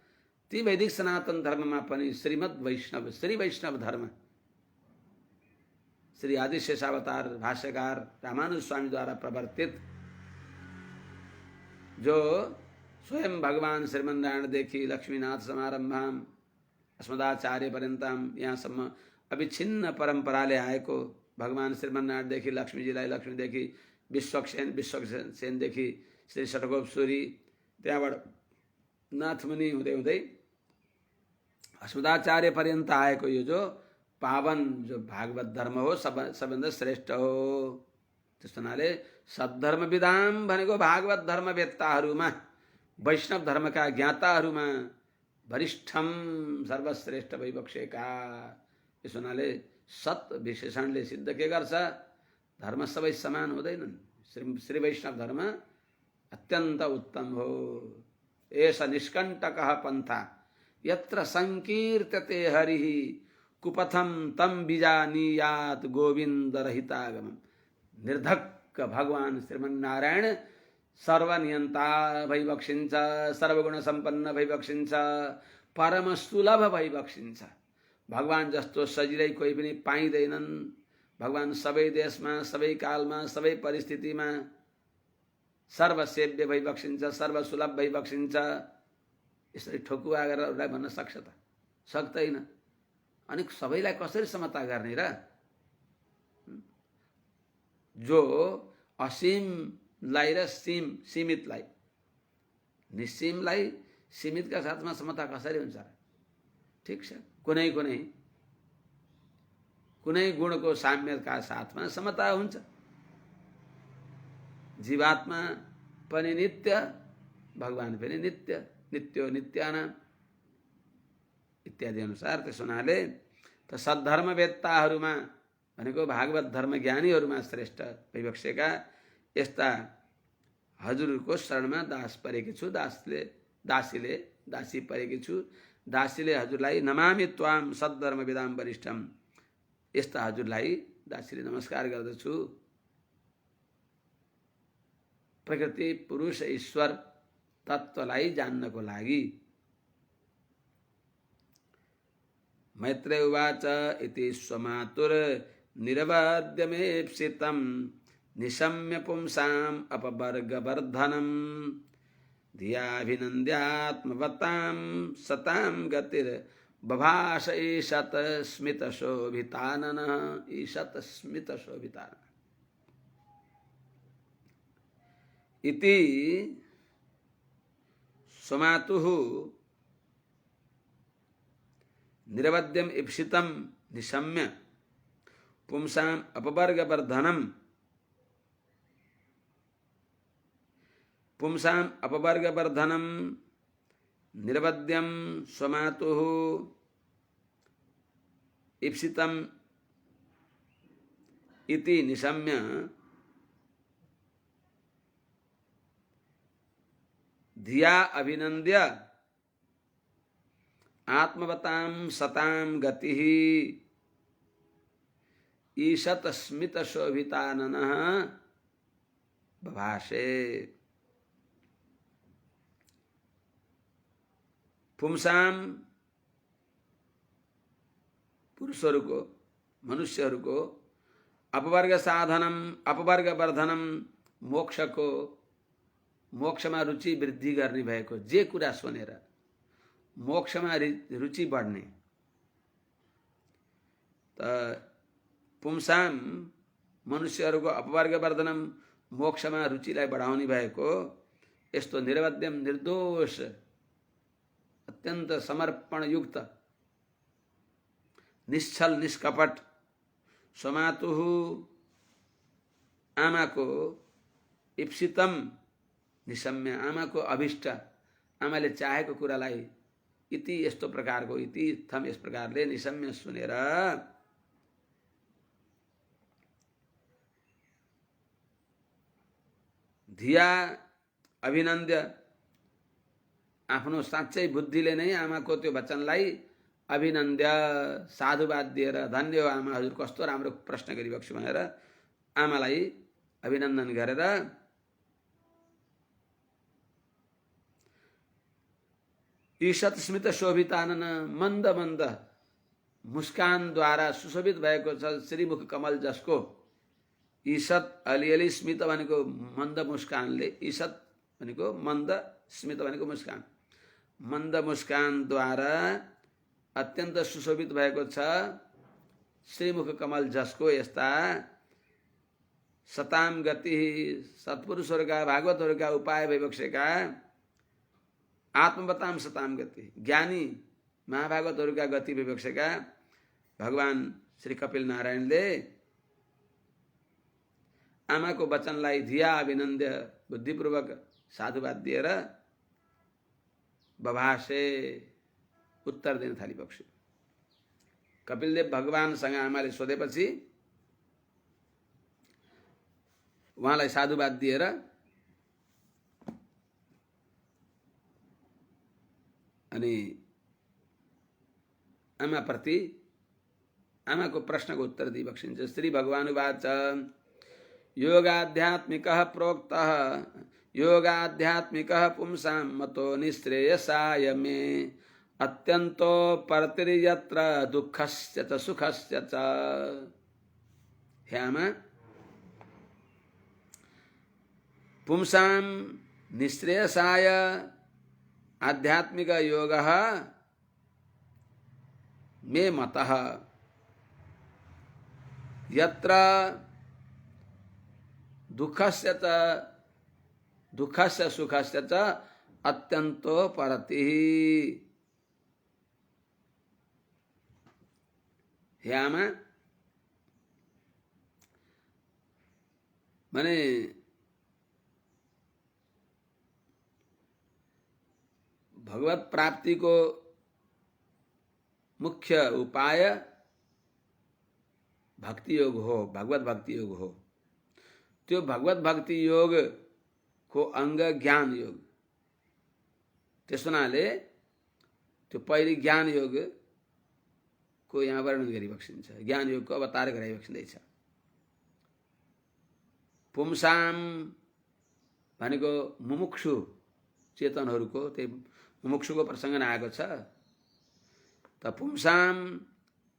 ती वैदिक सनातन धर्ममा पनि श्रीमद् वैष्णव, श्री वैष्णव धर्म, श्री आदि शेषावतार भाष्यकार रामानुज स्वामी द्वारा प्रवर्तित, जो स्वयं भगवान श्रीमन्नारायण देखि लक्ष्मीनाथ समारंभाम अस्मदाचार्य पर्यन्ताम यहाँसम्म अविच्छिन्न परम्पराले आएको, भगवान श्रीमन्नारायण देखि लक्ष्मीजीलाई, लक्ष्मीदेखि विश्वक्सेन, विश्वक्सेनदेखि श्री षट्कोप सूरी, त्यहाँबाट नाथमुनि हुँदै हुँदै अस्मदाचार्य पर्यन्त आएको यो जो पावन जो भागवत धर्म हो सबभन्दा श्रेष्ठ हो। त्यस्तो हुनाले सद्धर्म विधाम भनेको भागवत धर्म वेत्ताहरूमा, वैष्णव धर्मका ज्ञाताहरूमा वरिष्ठम सर्वश्रेष्ठ वैवक्षेका। यसो हुनाले सत विशेषणले सिद्ध के गर्छ? धर्म सबै समान हुँदैनन्। श्री वैष्णव धर्म अत्यन्त उत्तम हो। एष निष्कण्टकः पन्था यत्र संकीर्त्यते हरिः कुपथम तम बीजानीयात गोविंद रहितागम। निर्धक्क भगवान श्रीमन्नारायण सर्वनियन्ता भइबक्सिन्छ, सर्वगुण सम्पन्न भइबक्सिन्छ, परम सुलभ भइबक्सिन्छ। भगवान जस्तो सजिलै कोही पनि पाइँदैनन्। भगवान सबै देशमा, सबै कालमा, सबै परिस्थितिमा सर्वसेव्य भइबक्सिन्छ, सर्वसुलभ भइबक्सिन्छ। यसरी ठोकुवा गरेर अरूलाई भन्न सक्छ त? सक्दैन। अनि सबैलाई कसरी समता गर्ने र? जो असीमलाई र सीमितलाई, निसीमलाई सीमितका साथमा समता कसरी हुन्छ र? ठिक छ, कुनै गुणको साम्यका साथमा समता हुन्छ। जीवात्मा पनि नित्य, भगवान पनि नित्य, नित्यो नित्यानाम इत्यादि अनुसार। त्यसो हुनाले त सद्धर्म वेत्ताहरूमा भनेको भागवत धर्म ज्ञानीहरूमा श्रेष्ठ वैवक्षेका यस्ता हजुरको शरणमा दास परेकी छु, दासी परेकी छु। दासीले हजुरलाई नमामि त्वाम सद्धर्म विदाम वरिष्ठम, यस्ता हजुरलाई दासीले नमस्कार गर्दछु। प्रकृति, पुरुष, ईश्वर तत्त्वलाई जान्नको लागि। मैत्रेय उवाच इति स्वमातुर निरवद्यमेप्सितं निशम्य पुंसाम् अपवर्गवर्धनं धियाभिनन्द्यात्मवतां सतां गतिर्बभाष ईशत स्मितशोभिताननः। ईशत स्मितशोभिताननः इति स्वमातुः निरवद्यम इप्सितं निशम्य पुंसाम् अपवर्गवर्धनम् निरवद्यम स्वमातुः इप्सितम् इति निशम्य धिया अभिनन्द्य आत्मवतां सतां गतिः ईशत स्मित शोभिताननः बभाषे। पुंसाम पुरुषहरूको, मनुष्यहरूको, अपवर्ग साधनम, अपवर्ग वर्धनम, मोक्षमा रुचि वृद्धि गर्ने भएको जे कुरा सुनेर मोक्षमा रुचि बढ्ने। त पुंसाम मनुष्यहरूको अपवर्ग वर्धनम, मोक्षमा रुचिलाई बढाउने भएको यस्तो निरवद्यम, निर्दोष, अत्यन्त समर्पण युक्त, निश्चल निष्कपट स्वमातुः आमाको इप्सितम निशम्य, आमाको अभिष्ट, आमाले चाहेको कुरालाई इति यस्तो प्रकारको, इति थम यस प्रकारले निशम्य सुनेर धिया अभिनन्द्य, आफ्नो साँच्चै बुद्धिले नै आमाको त्यो वचनलाई अभिनन्द्य साधुवाद दिएर धन्य हो आमा हजुर कस्तो राम्रो प्रश्न गरिबक्छु भनेर आमालाई अभिनन्दन गरेर ईशत स्मित शोभितानन मन्द मन्द मुस्कानद्वारा सुशोभित भएको छ श्रीमुख कमल जसको ईशत अलिअलि स्मित भनेको मन्द मुस्कानले ईशत भनेको मन्द स्मित भनेको मुस्कान मन्द मुस्कानद्वारा अत्यन्त सुशोभित भएको छ श्रीमुख कमल जसको यस्ता सताम गति सत्पुरुषहरूका भागवतहरूका उपाय भइबक्सेका आत्मवताम सताम गति ज्ञानी महाभागवतहरूका गति भइबक्सेका भगवान श्री कपिल नारायणले आमाको वचनलाई धिया अभिनन्द्य बुद्धिपूर्वक साधुवाद दिएर बभाषे उत्तर दिन थालिबक्स्यो। कपिलदेव भगवानसँग आमाले सोधेपछि उहाँलाई साधुवाद दिएर अनि आमाप्रति आमाको प्रश्नको उत्तर दिइबक्सिन्छ। श्री भगवानुवाच योगाध्यात्मिकः प्रोक्तः योगाध्यात्मिकः पुंसां मतो निःश्रेयसाय मे अत्यन्तो परतिर्यत्र दुःखस्य च सुखस्य च। हे आमा, पुंसां निःश्रेयसाय आध्यात्मिक योगः मे मतः यत्र दुःखस्य सुखस्य च अत्यन्तो परतिः। हे आमा, माने भगवत प्राप्ति को मुख्य उपाय भक्ति योग हो, भगवत भक्ति योग हो। त्यो भगवत भक्ति योग को अंग ज्ञान योग। त्यसोनाले त्यो पहिले ज्ञान योग को यहाँ वर्णन गरिबक्सिन्छ। ज्ञान योग को अवतार गराइबक्सिँदैछ। पुंसाम भनेको मुमुक्षु चेतनहरूको त्यही मुमुक्षुको प्रसङ्ग आएको छ। त पुंसाम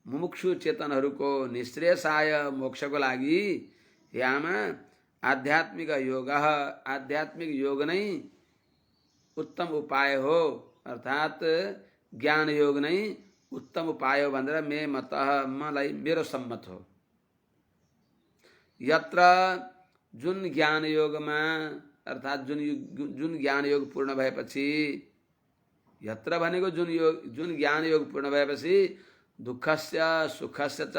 मुमुक्षु चेतनहरूको निःश्रेयसाय मोक्षको लागि हे आमा आध्यात्मिक योग, आध्यात्मिक योग नै उत्तम उपाय हो, अर्थात ज्ञान योग नै उत्तम उपाय हो भनेर मे मत मलाई मेरो सम्मत हो। यत्र जुन ज्ञान योगमा अर्थात जुन ज्ञान योग पूर्ण भएपछि, यत्र भनेको जुन ज्ञान योग पूर्ण भएपछि दुःखस्य सुखस्य च,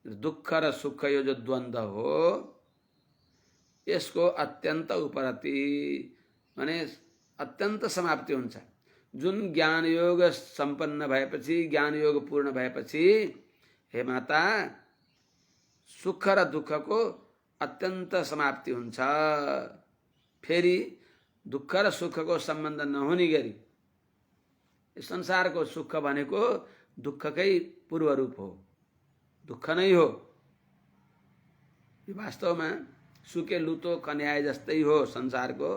दुःख र सुख यो जो द्वन्द्व हो यसको अत्यन्त उपरति माने अत्यन्त समाप्ति हुन्छ। जुन ज्ञान योग सम्पन्न भएपछि, ज्ञान योग पूर्ण भएपछि हे माता सुख र दुःखको अत्यन्त समाप्ति हुन्छ। फेरि दुःख र सुखको सम्बन्ध नहुने गरी संसारको सुख भनेको दुःखकै पूर्व रूप हो, दुःख नै हो। यो वास्तवमा सुके लुतो कन्याए जस्तै हो। संसारको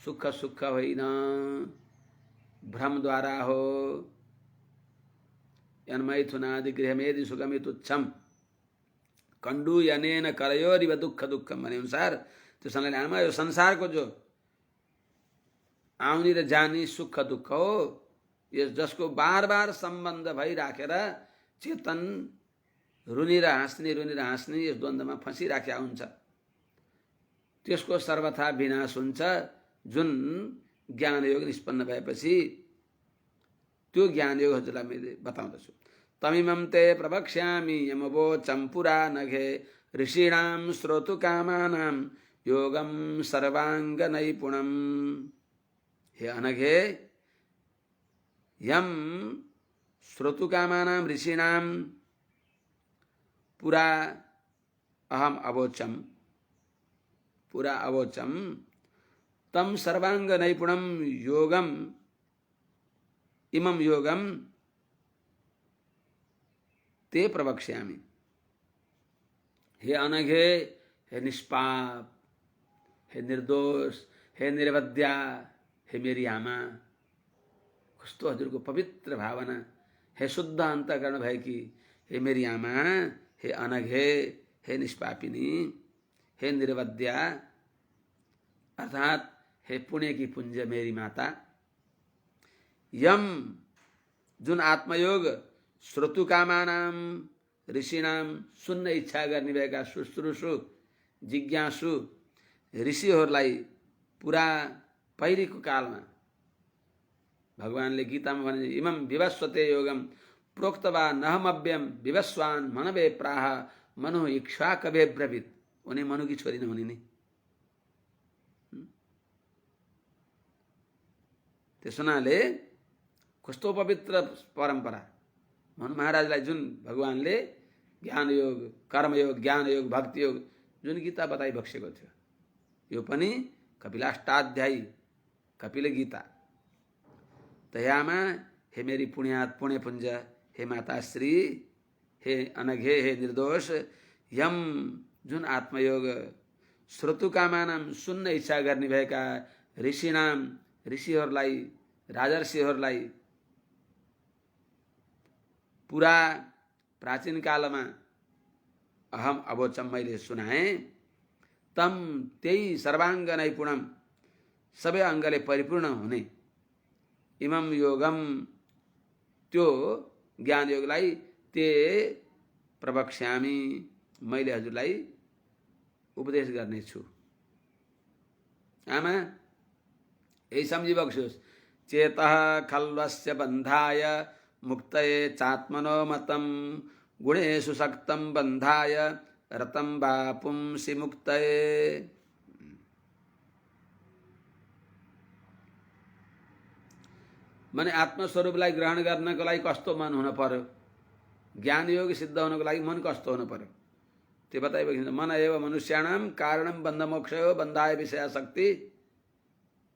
सुख सुख होइन, भ्रमद्वारा हो। यन्मैथुनादि गृहमेदि सुखमि तुच्छम कण्डु यनेन करयोरिव दुःख दुःखम भने अनुसार त्यो संसारले आमा यो संसारको जो आउने र जाने सुख दुःख हो, यस जसको बार बार सम्बन्ध भइराखेर चेतन रुनेर हाँस्ने यस द्वन्द्वमा फँसिराखेका हुन्छ। त्यसको सर्वथा विनाश हुन्छ। जुन ज्ञान योग निष्पन्न भएपछि त्यो ज्ञान योग हजुरलाई मैले बताउँदछु। तमिमं ते प्रवक्ष्यामि यमवोचं पुरा नघे ऋषीणां श्रोतुकामानां योगं सर्वांग नैपुणं। हे अनघे, यम श्रोतुकामानां ऋषीणां पुरा अहम अवोचम, पुरा अवोचम तम सर्वांग नैपुणम योगम इमं योगम ते प्रवक्ष्यामि। हे अनघे, हे निष्पाप, हे निर्दोष, हे निर्वद्या, हे मेरी आमा, कस्तो हजुरको पवित्र भावना, हे शुद्ध अन्तःकरण भएकी हे मेरी आमा, हे अनघे, हे निष्पापिनी, हे निर्वद्या अर्थात हे पुण्य की पुंज मेरी माता। यम जुन आत्मयोग श्रोतुकामानाम ऋषिनाम सुन्न इच्छा गर्ने भएका शुश्रूषु जिज्ञासु ऋषिहरूलाई पुरा पहिलेको कालमा भगवानले गीतामा भने इमं विवस्वते योगम प्रोक्तवा नहमव्यम विवस्वान मनवे प्राह मनु इक्षा कवे ब्रवीत। उनी मनुकी छोरी नहुने नि। त्यसो हुनाले कस्तो पवित्र परम्परा मनु महाराजलाई जुन भगवानले ज्ञान योग, कर्मयोग, ज्ञान योग, भक्ति योग जुन गीता बताइ बक्सेको थियो, यो पनि कपिलाष्टाध्यायी कपिल गीता। तयामा हे मेरी पुण्य पुंज, हे माताश्री, हे अनघे, हे निर्दोष, यम जुन आत्मयोग श्रोतुकामानाम सुन्न इच्छा गर्ने भएका ऋषिनाम ऋषिहरूलाई, राजर्षिहरूलाई पुरा प्राचीन कालमा अहम अवोचम मैले सुनाएँ। तम त्यही सर्वाङ्ग नैपुणम सबै अङ्गले परिपूर्ण हुने इमम योगम त्यो ज्ञान योगलाई ते प्रवक्ष्यामि मैले हजुरलाई उपदेश गर्नेछु। आमा यही सम्झी बक्सोस्। चेतः खल्वस्य बन्धाय मुक्तये चात्मनो मतम गुणेषु सक्तं बन्धाय रतं वा पुंसि मुक्तये। माने आत्मस्वरूपलाई ग्रहण गर्नको लागि कस्तो मन हुन पर्यो, ज्ञान योग सिद्ध हुनको लागि मन कस्तो हुन पर्यो त्यो बताइबेको छ। मन एव मनुष्याणाम कारणम बन्ध मोक्षयो बन्धाय विषयाशक्ति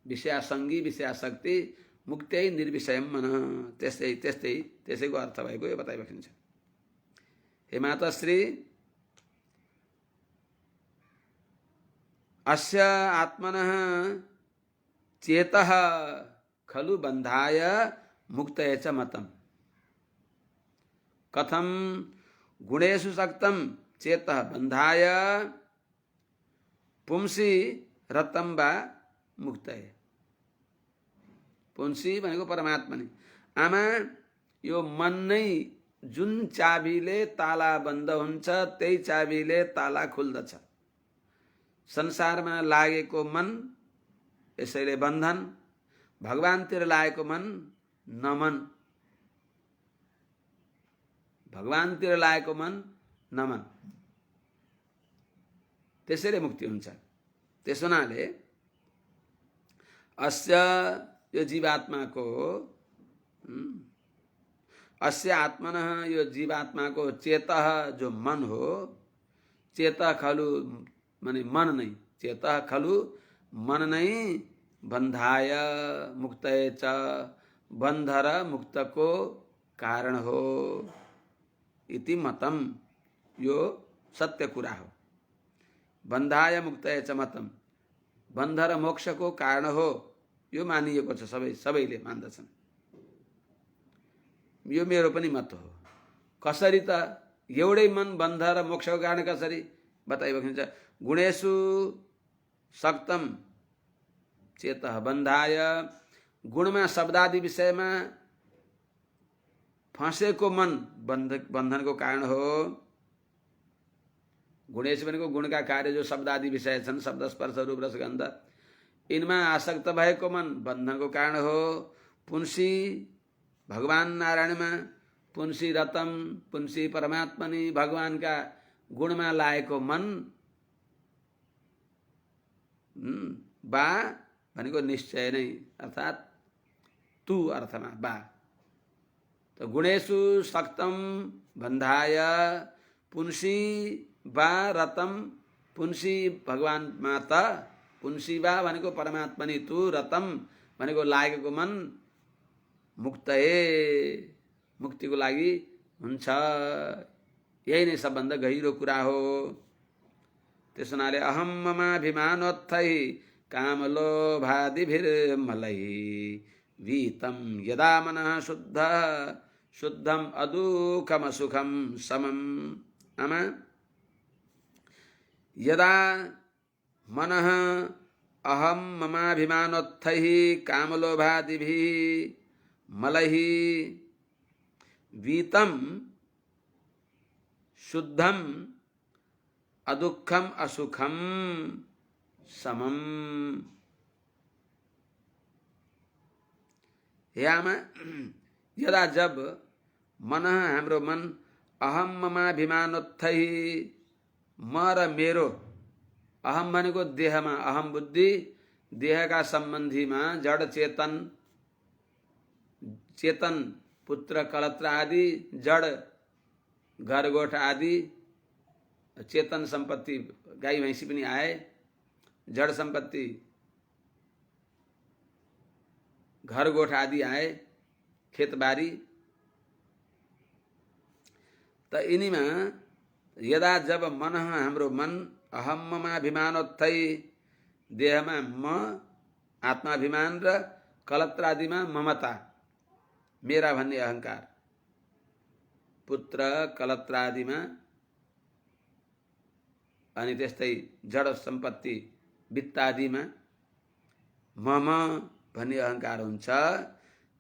विषयासङ्गी विषयाशक्ति मुक्त्यै निर्विषयम मन। त्यसैको अर्थ भएको यो बताइबेको छ। हे माताश्री, अस्य आत्मनः चेतः खलु बन्धाय मुक्तये च मतम। कथम गुणेषु सक्तं चेतः बन्धाय पुंसि रतं वा मुक्तये। पुंसि भनेको परमात्मा नै। आमा यो मन नै जुन चाबीले ताला बन्द हुन्छ त्यही चाबीले ताला खुल्दछ। संसारमा लागेको मन यसैले बन्धन, भगवानतिर लागेको मन नमन, भगवानतिर लागेको मन नमन, त्यसैले मुक्ति हुन्छ। त्यसो हुनाले अस्य यो जीवात्माको अस्य आत्मनः यो जीवात्माको चेतः जो मन हो, चेतः खलु माने मन नै, चेतः खलु मन नै बन्धाय मुक्तये च बन्ध र मुक्तको कारण हो इति मतम। यो सत्य कुरा हो। बन्धाय मुक्तये च मतम बन्ध र मोक्षको कारण हो यो मानिएको छ। सबैले मान्दछन्। यो मेरो पनि मत हो। कसरी त एउटै मन बन्ध र मोक्षको कारण कसरी बताइएको छ। गुणेषु सक्तम चेतः बन्धाय, गुणमा शब्दादि विषयमा फँसेको मन बन्धनको कारण हो। गुणेश भनेको गुणका कार्य जो शब्दादि विषय छन्, शब्द स्पर्श रूप रस गन्ध, इनमा आसक्त भएको मन बन्धनको कारण हो। पुंसी भगवान नारायणमा, पुंसी रतम, पुंसी परमात्मनि भगवानका गुणमा लागेको मन बा भनेको निश्चय नै, अर्थात तु अर्थमा बा। तो गुणेषु सक्तम बन्धाय पुंसी बा रतम, पुंसी भगवान माता, पुंसी बा भनेको परमात्मनि तु, रतम भनेको लागेको मन मुक्तये मुक्तिको लागि हुन्छ। यही नै सबभन्दा गहिरो कुरा हो। त्यस हुनाले अहम ममाभिमानोत्थै कामलोभादिभिर्मलै वीतं यदा मनः शुद्ध शुद्धम अदुःखमसुखम समम। आमा यदा मनः अहम ममाभिमानोत्थैः कामलोभादिभिः मलैः वीतं शुद्धम अदुःखम असुखम समम। हे आमा, यदा जब मन हाम्रो मन अहम ममाभिमानोत्थै म र मेरो, अहम भनेको देहमा अहम बुद्धि, देहका सम्बन्धीमा जड चेतन, चेतन पुत्र कलत्र आदि, जड घरगोठ आदि, चेतन सम्पत्ति गाई भैँसी पनि आए, जड सम्पत्ति घरगोठ आदि आए, खेतबारी। त यिनीमा यदा जब मन हाम्रो मन अहम ममाभिमानोत्थै देहमा म आत्माभिमान र कलत्रादिमा ममता मेरा भन्ने अहंकार, पुत्र कलत्रादिमा अनि त्यस्तै जड सम्पत्ति वित्तादिमा मम भन्ने अहंकार हुन्छ।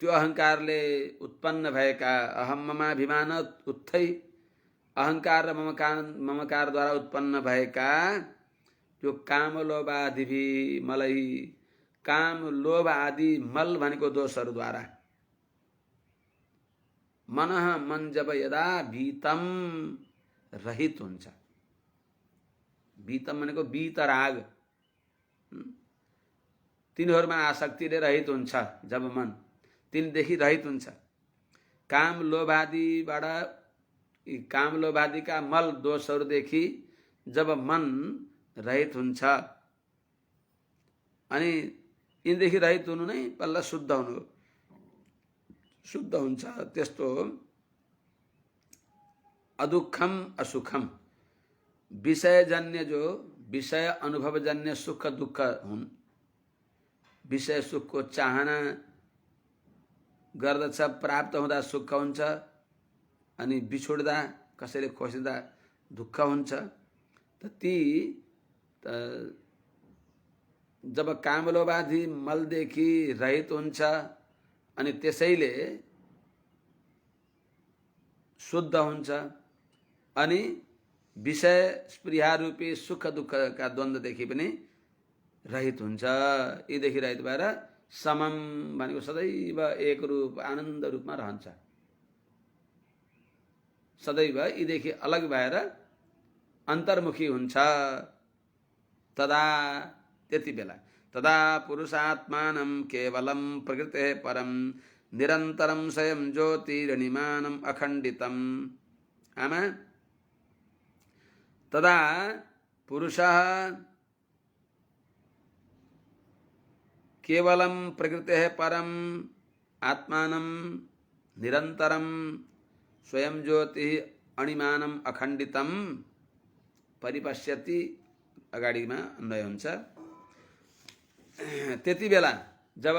त्यो अहंकारले उत्पन्न भएका अहम ममाभिमान उत्थै अहंकार र ममकारद्वारा उत्पन्न भएका त्यो काम लोभ आदि भी मलै, काम लोभ आदि मल भनेको दोषहरूद्वारा मनः मन जब यदा वीतम रहित हुन्छ, वीतम भनेको वीतराग, तिनीहरूमा आसक्तिले रहित हुन्छ जब मन, तिनदेखि रहित हुन्छ। काम लोभादिबाट, काम लोभादिका मल दोषहरूदेखि जब मन रहित हुन्छ, अनि यिनदेखि रहित हुनु नै पल्ल शुद्ध हुनु, शुद्ध हुन्छ। त्यस्तो अदुःखम असुखम, विषयजन्य जो विषय अनुभवजन्य सुख दुःख हुन्, विषय सुखको चाहना गर्दछ, प्राप्त हुँदा सुख हुन्छ, अनि बिछोड्दा कसैले खोसिँदा दुःख हुन्छ। त ती जब कामलोभादि मलदेखि रहित हुन्छ अनि त्यसैले शुद्ध हुन्छ, अनि विषय स्पृहा रूपी सुख दुःखका द्वन्द्वदेखि पनि रहित हुन्छ। यीदेखि रहित भएर समम भनेको सदैव एक रूप आनन्द रूपमा रहन्छ, सदैव यीदेखि अलग भएर अन्तर्मुखी हुन्छ। तदा त्यति बेला तदा पुरुषात्मानं केवलं प्रकृते परम निरन्तरं स्वयं ज्योतिरनिमानम् अखण्डितम्। आमा तदा पुरुषः केवलं प्रकृते परम आत्मानं निरन्तरं स्वयं ज्योति अणिमानम अखण्डितम परिपश्यति, अगाडिमा अन्वय हुन्छ। त्यति बेला जब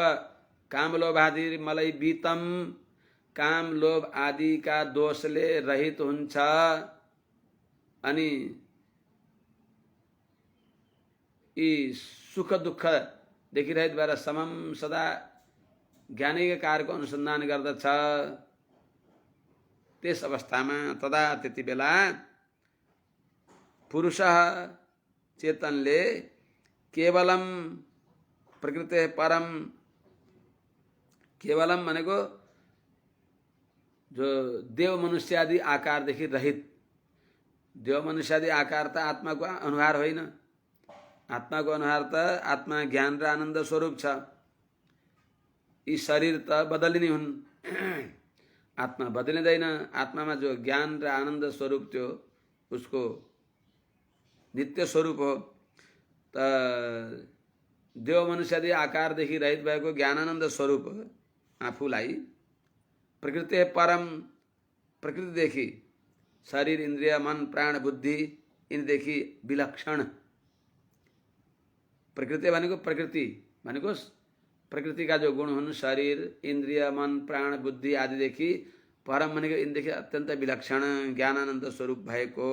काम लोभ आदि मलै वीतम, काम लोभ आदि का दोषले रहित हुन्छ, अनि यी सुख दुःख देखि रहित भएर समम सदा ज्ञानीय कार्यको अनुसन्धान गर्दछ। त्यस अवस्थामा तदा त्यति बेला पुरुषः चेतनले केवलम प्रकृते परम, केवलम भनेको जो देव मनुष्यादि आकारदेखि रहित, देव मनुष्यादि आकार त आत्माको अनुहार होइन, आत्माको अनुहार त आत्मा ज्ञान र आनन्द स्वरूप छ। यी शरीर त बदलिने हुन्, आत्मा बदलिँदैन। आत्मामा जो ज्ञान र आनन्द स्वरूप थियो उसको नित्य स्वरूप हो। त देव मनुष्यादि आकारदेखि रहित भएको ज्ञानानन्द स्वरूप आफूलाई प्रकृति परम, प्रकृति देखी, शरीर इंद्रिय मन प्राण बुद्धि इन देखी विलक्षण। प्रकृति भनेको प्रकृति भनेको प्रकृति का जो गुण हुन् शरीर इंद्रिय मन प्राण बुद्धि आदि देखि परम भनेको इनदेखि अत्यन्त विलक्षण ज्ञानानन्द स्वरूप भएको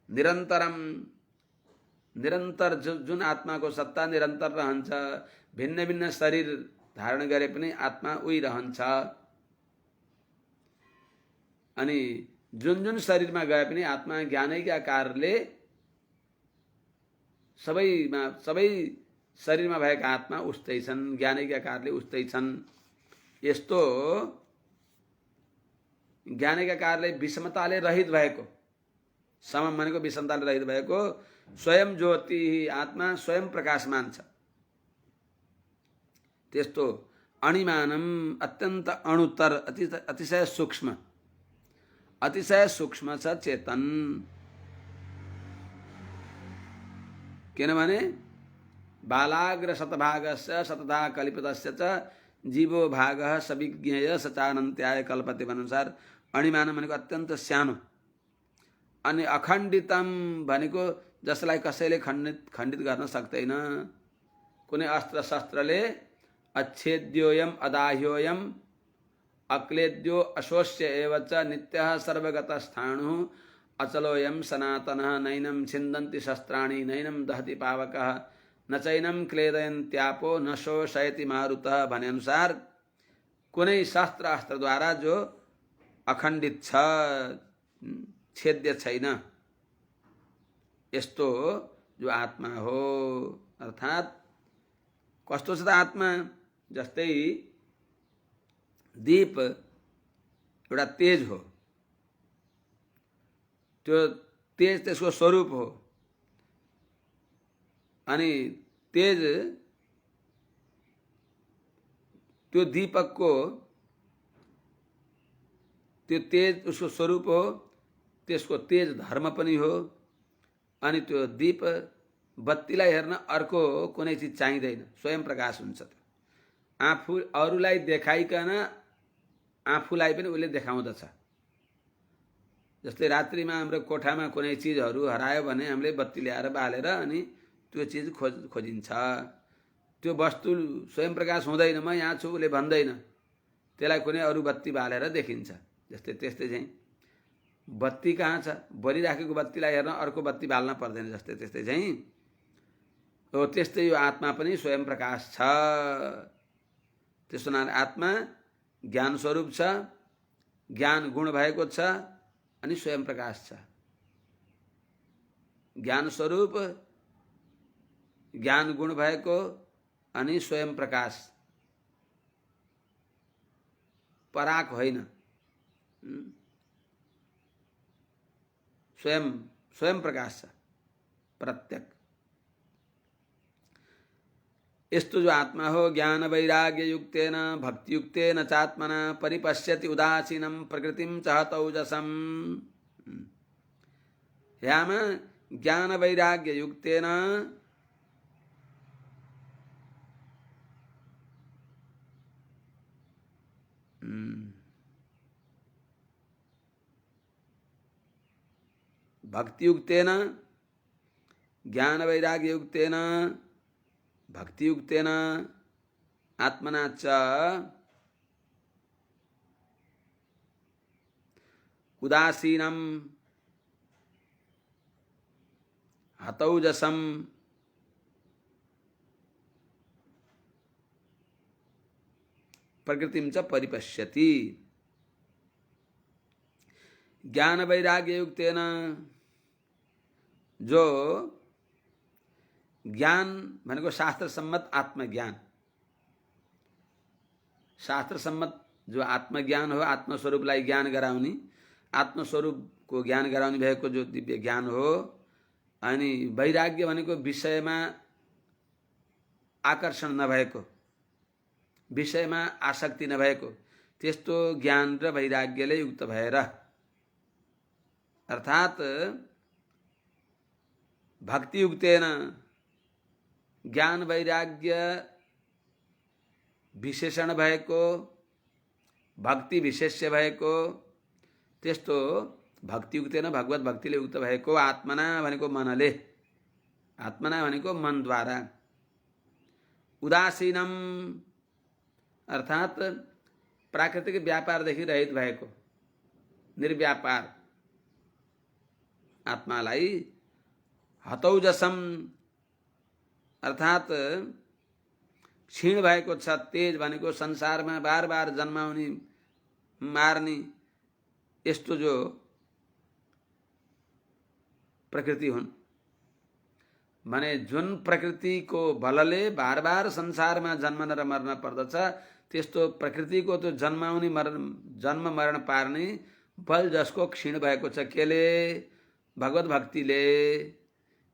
निरन्तरम निरन्तर जुन आत्माको सत्ता निरन्तर रहन्छ। भिन्न भिन्न शरीर धारण गरे पनि आत्मा उही रहन्छ। अनि जुन जुन शरीरमा गए पनि आत्मा ज्ञानैका आकारले सबै शरीरमा भएका आत्मा उस्तै छन्, ज्ञानैका आकारले उस्तै छन्। यस्तो ज्ञानैका आकारले विषमताले रहित भएको, समम भनेको विषमताले रहित भएको स्वयं ज्योति आत्मा स्वयं प्रकाशमान छ। त्यस्तो अणिमानम अत्यन्त अणुतर अतिशय सूक्ष्म छ चेतन। किनभने बालाग्र शतभागस्य शतधा कल्पितस्य च जीवो भागः सविज्ञेय सचानन्त्याय कल्पते अनुसार अणिमानम भनेको अत्यन्त सानो। अनि अखण्डितम भनेको जसलाई कसैले खण्डित गर्न सक्दैन। कुनै अस्त्र शस्त्रले अच्छेद्योयम अदाह्योयम अक्लेद्यो अशोष्य एव च नित्यः सर्वगतः स्थाणुः अचलोयम सनातनः नैनं छिन्दन्ति शस्त्राणि नैनं दहति पावकः न चैनं क्लेदयन्त्यापो न शोषयति मारुतः भने अनुसार कुनै शस्त्र अस्त्रद्वारा जो अखण्डित छ, छेद्य छैन, यस्तो जो आत्मा हो। अर्थात् कस्तो छ त आत्मा? जस्तै दीप एउटा तेज हो, त्यो तेज त्यसको स्वरूप हो। अनि तेज त्यो दीपकको त्यो तेज उसको स्वरूप हो, त्यसको तेज धर्म पनि हो। अनि त्यो दीप बत्तीलाई हेर्न अर्को कुनै चिज चाहिँदैन, स्वयं प्रकाश हुन्छ। आफू अरूलाई देखाइकन आफूलाई पनि उसले देखाउँदछ। जस्तै रात्रिमा हाम्रो कोठामा कुनै चिजहरू हरायो भने हामीले बत्ती ल्याएर बालेर अनि त्यो चिज खोजिन्छ। त्यो वस्तु स्वयं प्रकाश हुँदैन, म यहाँ छु उसले भन्दैन, त्यसलाई कुनै अरू बत्ती बालेर देखिन्छ। त्यस्तै चाहिँ बत्ती कहाँ छ? बलिराखेको बत्तीलाई हेर्न अर्को बत्ती बाल्न पर्दैन। त्यस्तै चाहिँ हो। त्यस्तै यो आत्मा पनि स्वयं प्रकाश छ। त्यसो हुनाले आत्मा ज्ञान स्वरूप छ, ज्ञान गुण भएको छ अनि स्वयं प्रकाश छ। ज्ञान स्वरूप, ज्ञान गुण भएको अनि स्वयं प्रकाश, पराक होइन, स्वयं प्रकाश छ, प्रत्यक। यस्तो जो आत्मा हो ज्ञान वैराग्य युक्तेन भक्ति युक्तेन चात्मना परिपश्यति उदासीनं प्रकृतिं च हतौजसम्। याम ज्ञान वैराग्य युक्तेन भक्ति युक्तेन ज्ञान वैराग्य युक्तेन भक्ति युक्तेन आत्मना च उदासीनं हतौजसं प्रकृतिं च परिपश्यति। ज्ञान वैराग्य युक्तेन जो ज्ञान भनेको शास्त्र सम्मत आत्मज्ञान, शास्त्र सम्मत जो आत्मज्ञान हो, आत्मस्वरूपलाई ज्ञान गराउने, आत्मस्वरूपको ज्ञान गराउने भएको जो दिव्य ज्ञान हो। अनि वैराग्य भनेको विषयमा आकर्षण नभएको, विषयमा आसक्ति नभएको त्यस्तो ज्ञान र वैराग्यले युक्त भएर, अर्थात् भक्ति युक्तेन ज्ञान वैराग्य विशेषण भएको, भक्ति विशेष्य भएको त्यस्तो भक्तियुक्तेन भगवत भक्तिले युक्त भएको आत्मना भनेको मनले, आत्मना भनेको मनद्वारा, उदासीनम अर्थात् प्राकृतिक व्यापारदेखि रहित भएको निर्व्यापार आत्मालाई, हतौजसम अर्थात् क्षीण भएको छ, तेज भनेको संसारमा बार बार जन्माउने मार्ने यस्तो जो प्रकृति हुन् भने जुन प्रकृतिको बलले बार बार संसारमा जन्मन र मर्न पर्दछ त्यस्तो प्रकृतिको त्यो जन्माउने जन्म मरण पार्ने बल जसको क्षीण भएको छ केले, भगवत भक्तिले,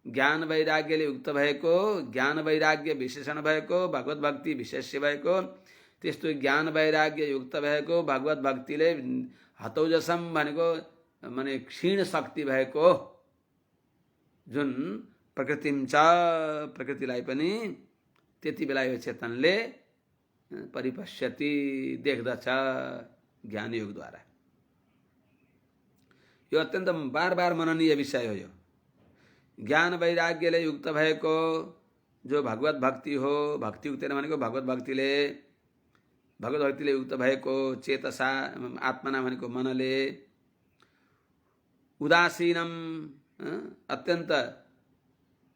ज्ञान वैराग्यले युक्त भएको, ज्ञान वैराग्य विशेषण भएको, भगवत भक्ति विशेष्य भएको त्यस्तो ज्ञान वैराग्य युक्त भएको भगवत भक्तिले हतौजसम भनेको माने क्षीण शक्ति भएको जुन प्रकृतिम छ, प्रकृतिलाई पनि त्यति बेला यो चेतनले परिपश्यति देख्दछ ज्ञान योगद्वारा। यो अत्यन्त बार बार मननीय विषय हो। यो ज्ञान वैराग्यले युक्त भएको जो भगवत भक्ति हो, भक्ति युक्त भनेको भगवत भक्तिले युक्त भएको चेतसा आत्मना भनेको मनले, उदासीनम अत्यन्त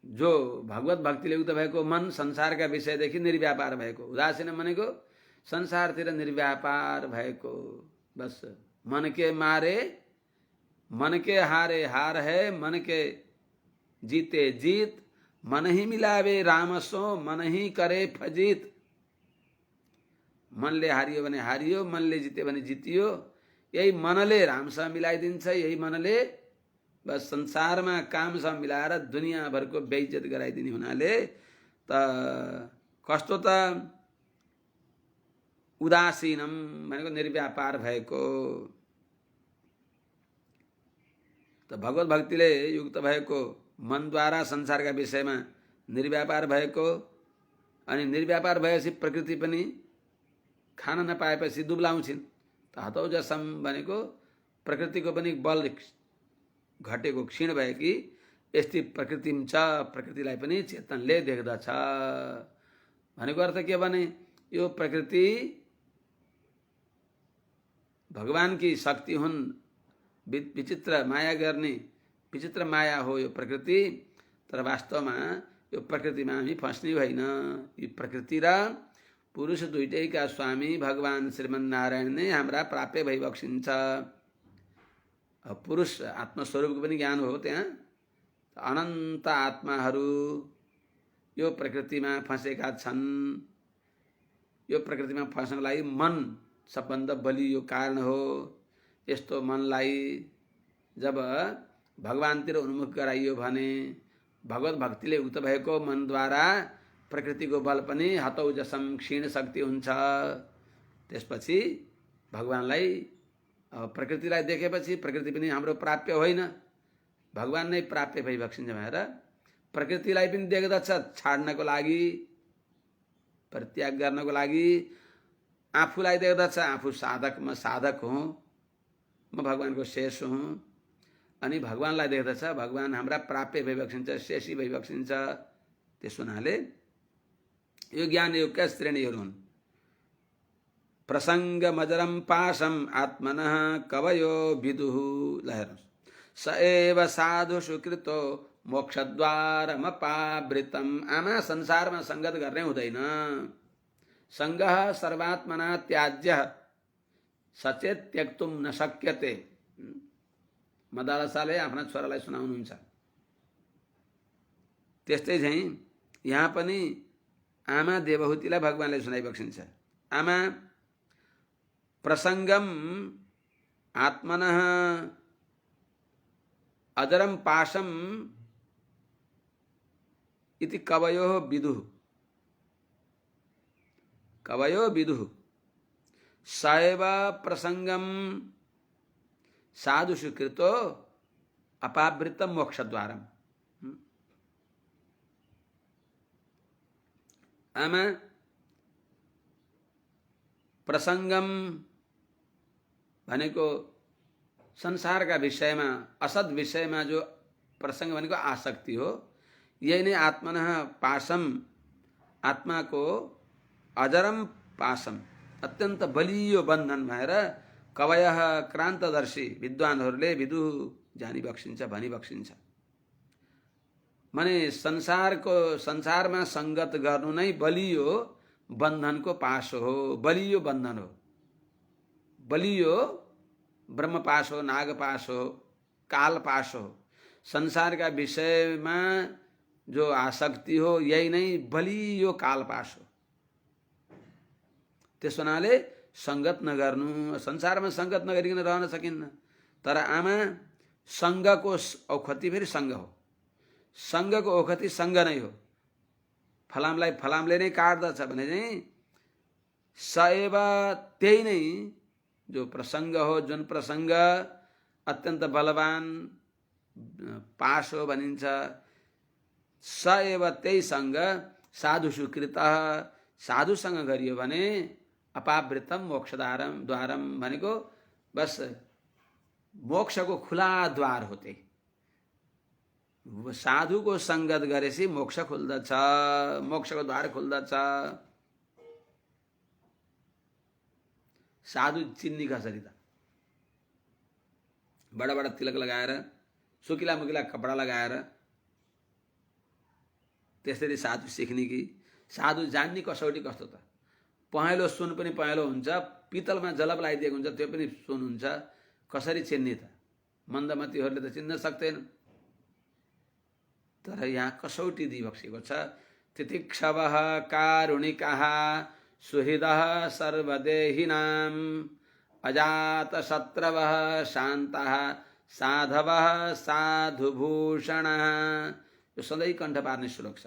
जो भगवत भक्तिले युक्त भएको मन संसारका विषयदेखि निर्व्यापार भएको, उदासीन भनेको संसारतिर निर्व्यापार भएको, बस मन के मारे मन के हारे हार है, मन के जीते जीत, मन ही मिलावे रामसो मन ही करे फजीत। मनले हारियो भने हारियो, मनले जित्यो भने जितियो, यही मनले रामसँग मिलाइदिन्छ, यही मनले बस संसारमा कामसँग मिलाएर दुनियाँभरको बेइज्जत गराइदिने हुनाले त कस्तो त उदासीनम भनेको निर्व्यापार भएको, त भगवत भक्तिले युक्त भएको मनद्वारा संसारका विषयमा निर्व्यापार भएको, अनि निर्व्यापार भएपछि प्रकृति पनि खान नपाएपछि दुब्लाउँछिन्। त हतौजसम भनेको प्रकृतिको पनि बल घटेको क्षीण भएकी यस्तै प्रकृति छ, प्रकृतिलाई पनि चेतनले देख्दछ भनेको अर्थ के भने यो प्रकृति भगवानकी शक्ति हुन्, विचित्र माया गर्ने विचित्र माया हो यो प्रकृति। तर वास्तवमा यो प्रकृतिमा हामी फस्ने होइन। यो प्रकृति र पुरुष दुईटैका स्वामी भगवान श्रीमन्नारायण नै हाम्रा प्राप्य भइबक्सिन्छ। पुरुष आत्मस्वरूपको पनि ज्ञान हो, त्यहाँ अनन्त आत्माहरू यो प्रकृतिमा फँसेका छन्। यो प्रकृतिमा फस्नको लागि मन सबभन्दा बलियो कारण हो। यस्तो मनलाई जब भगवानतिर उन्मुख गराइयो भने भगवत भक्तिले युक्त भएको मनद्वारा प्रकृतिको बल पनि हतौजसम क्षीण शक्ति हुन्छ। त्यसपछि भगवानलाई प्रकृतिलाई देखेपछि प्रकृति पनि हाम्रो प्राप्य होइन, भगवान नै प्राप्य भइबक्सिन्छ भनेर प्रकृतिलाई पनि देख्दछ छाड्नको लागि, परित्याग गर्नको लागि। आफूलाई देख्दछ आफू साधक, म साधक हुँ, म भगवानको शेष हुँ। अनि भगवानलाई देख्दछ भगवान हाम्रा प्राप्य भइबक्सिन्छ, शेषी भइबक्सिन्छ। त्यसो हुनाले यो ज्ञान योगका श्रेणीहरू हुन्। प्रसंग मजरम पाशम आत्मनः कवयो विदुः। स एव साधु सुकृतो मोक्षद्वारमपावृतम। आमा संसारमा संगत गर्ने हुँदैन। संगः सर्वात्मना त्याज्य सचेत त्यक्तुम न शक्यते। मदालसाले आफ्ना छोरालाई सुनाउनुहुन्छ। त्यस्तै चाहिँ यहाँ पनि आमा देवहुतीलाई भगवानले सुनाइबक्सिन्छ। आमा प्रसंगम आत्मनः अजरम पाशम इति कवयो विदुः। कवयो विदुः सैव प्रसंगम साधु सुकृतो अपावृतम मोक्षद्वारम। आमा प्रसंगम भनेको संसारका विषयमा असद विषयमा जो प्रसंग भनेको आसक्ति हो। यही नै आत्मनः पाशम, आत्माको अजरम पाशम, अत्यन्त बलियो बन्धन भएर कवयः क्रान्तदर्शी विद्वानहरूले विदु जानी बक्सिन्छ, भनी बक्सिन्छ। माने संसारमा संगत गर्नु नै बलियो बन्धनको पाश हो, बलियो बन्धन हो, बलियो ब्रह्मपाश हो, नागपाश हो, कालपाश हो। संसारका विषयमा जो आसक्ति हो यही नै बलियो कालपाश हो। त्यस हुनाले संगत नगर्नु, संसारमा संगत नगरिकन रहन सकिन्न। तर आमा संगको औखति फेरि संग हो, संगको औखति संग नै हो। फलामलाई फलामले नै काट्दछ भने चाहिँ सएव त्यही नै जो प्रसंग हो, जुन प्रसंग अत्यन्त बलवान पाश हो भनिन्छ, सएव त्यही संग साधु सुकृत, साधुसँग गरियो भने अपावृतम मोक्षद्वारम भनेको बस मोक्षको खुला द्वार होते। साधुको संगत गरेपछि मोक्ष खुल्दछ, मोक्षको द्वार खुल्दछ। साधु चिन्नी कसरी त? बडा बडा तिलक लगाएर, सुकिला मुकिला कपडा लगाएर त्यसरी साधु सिक्ने कि साधु जान्ने कसौटी कस्तो त? पहेँलो सुन पनि पहेँलो हुन्छ, पितलमा जलप लगाइदिएको हुन्छ, त्यो पनि सुन हुन्छ। कसरी चिन्ने त? मन्दमतीहरूले त चिन्न सक्दैन। तर यहाँ कसौटी दिइबक्सेको छ। तितिक्षवः कारुणिकः सुहृदः सर्वदेहिनां अजातशत्रवः शान्तः साधवः साधुभूषणः। यो सधैँ कण्ठ पार्ने श्लोक छ।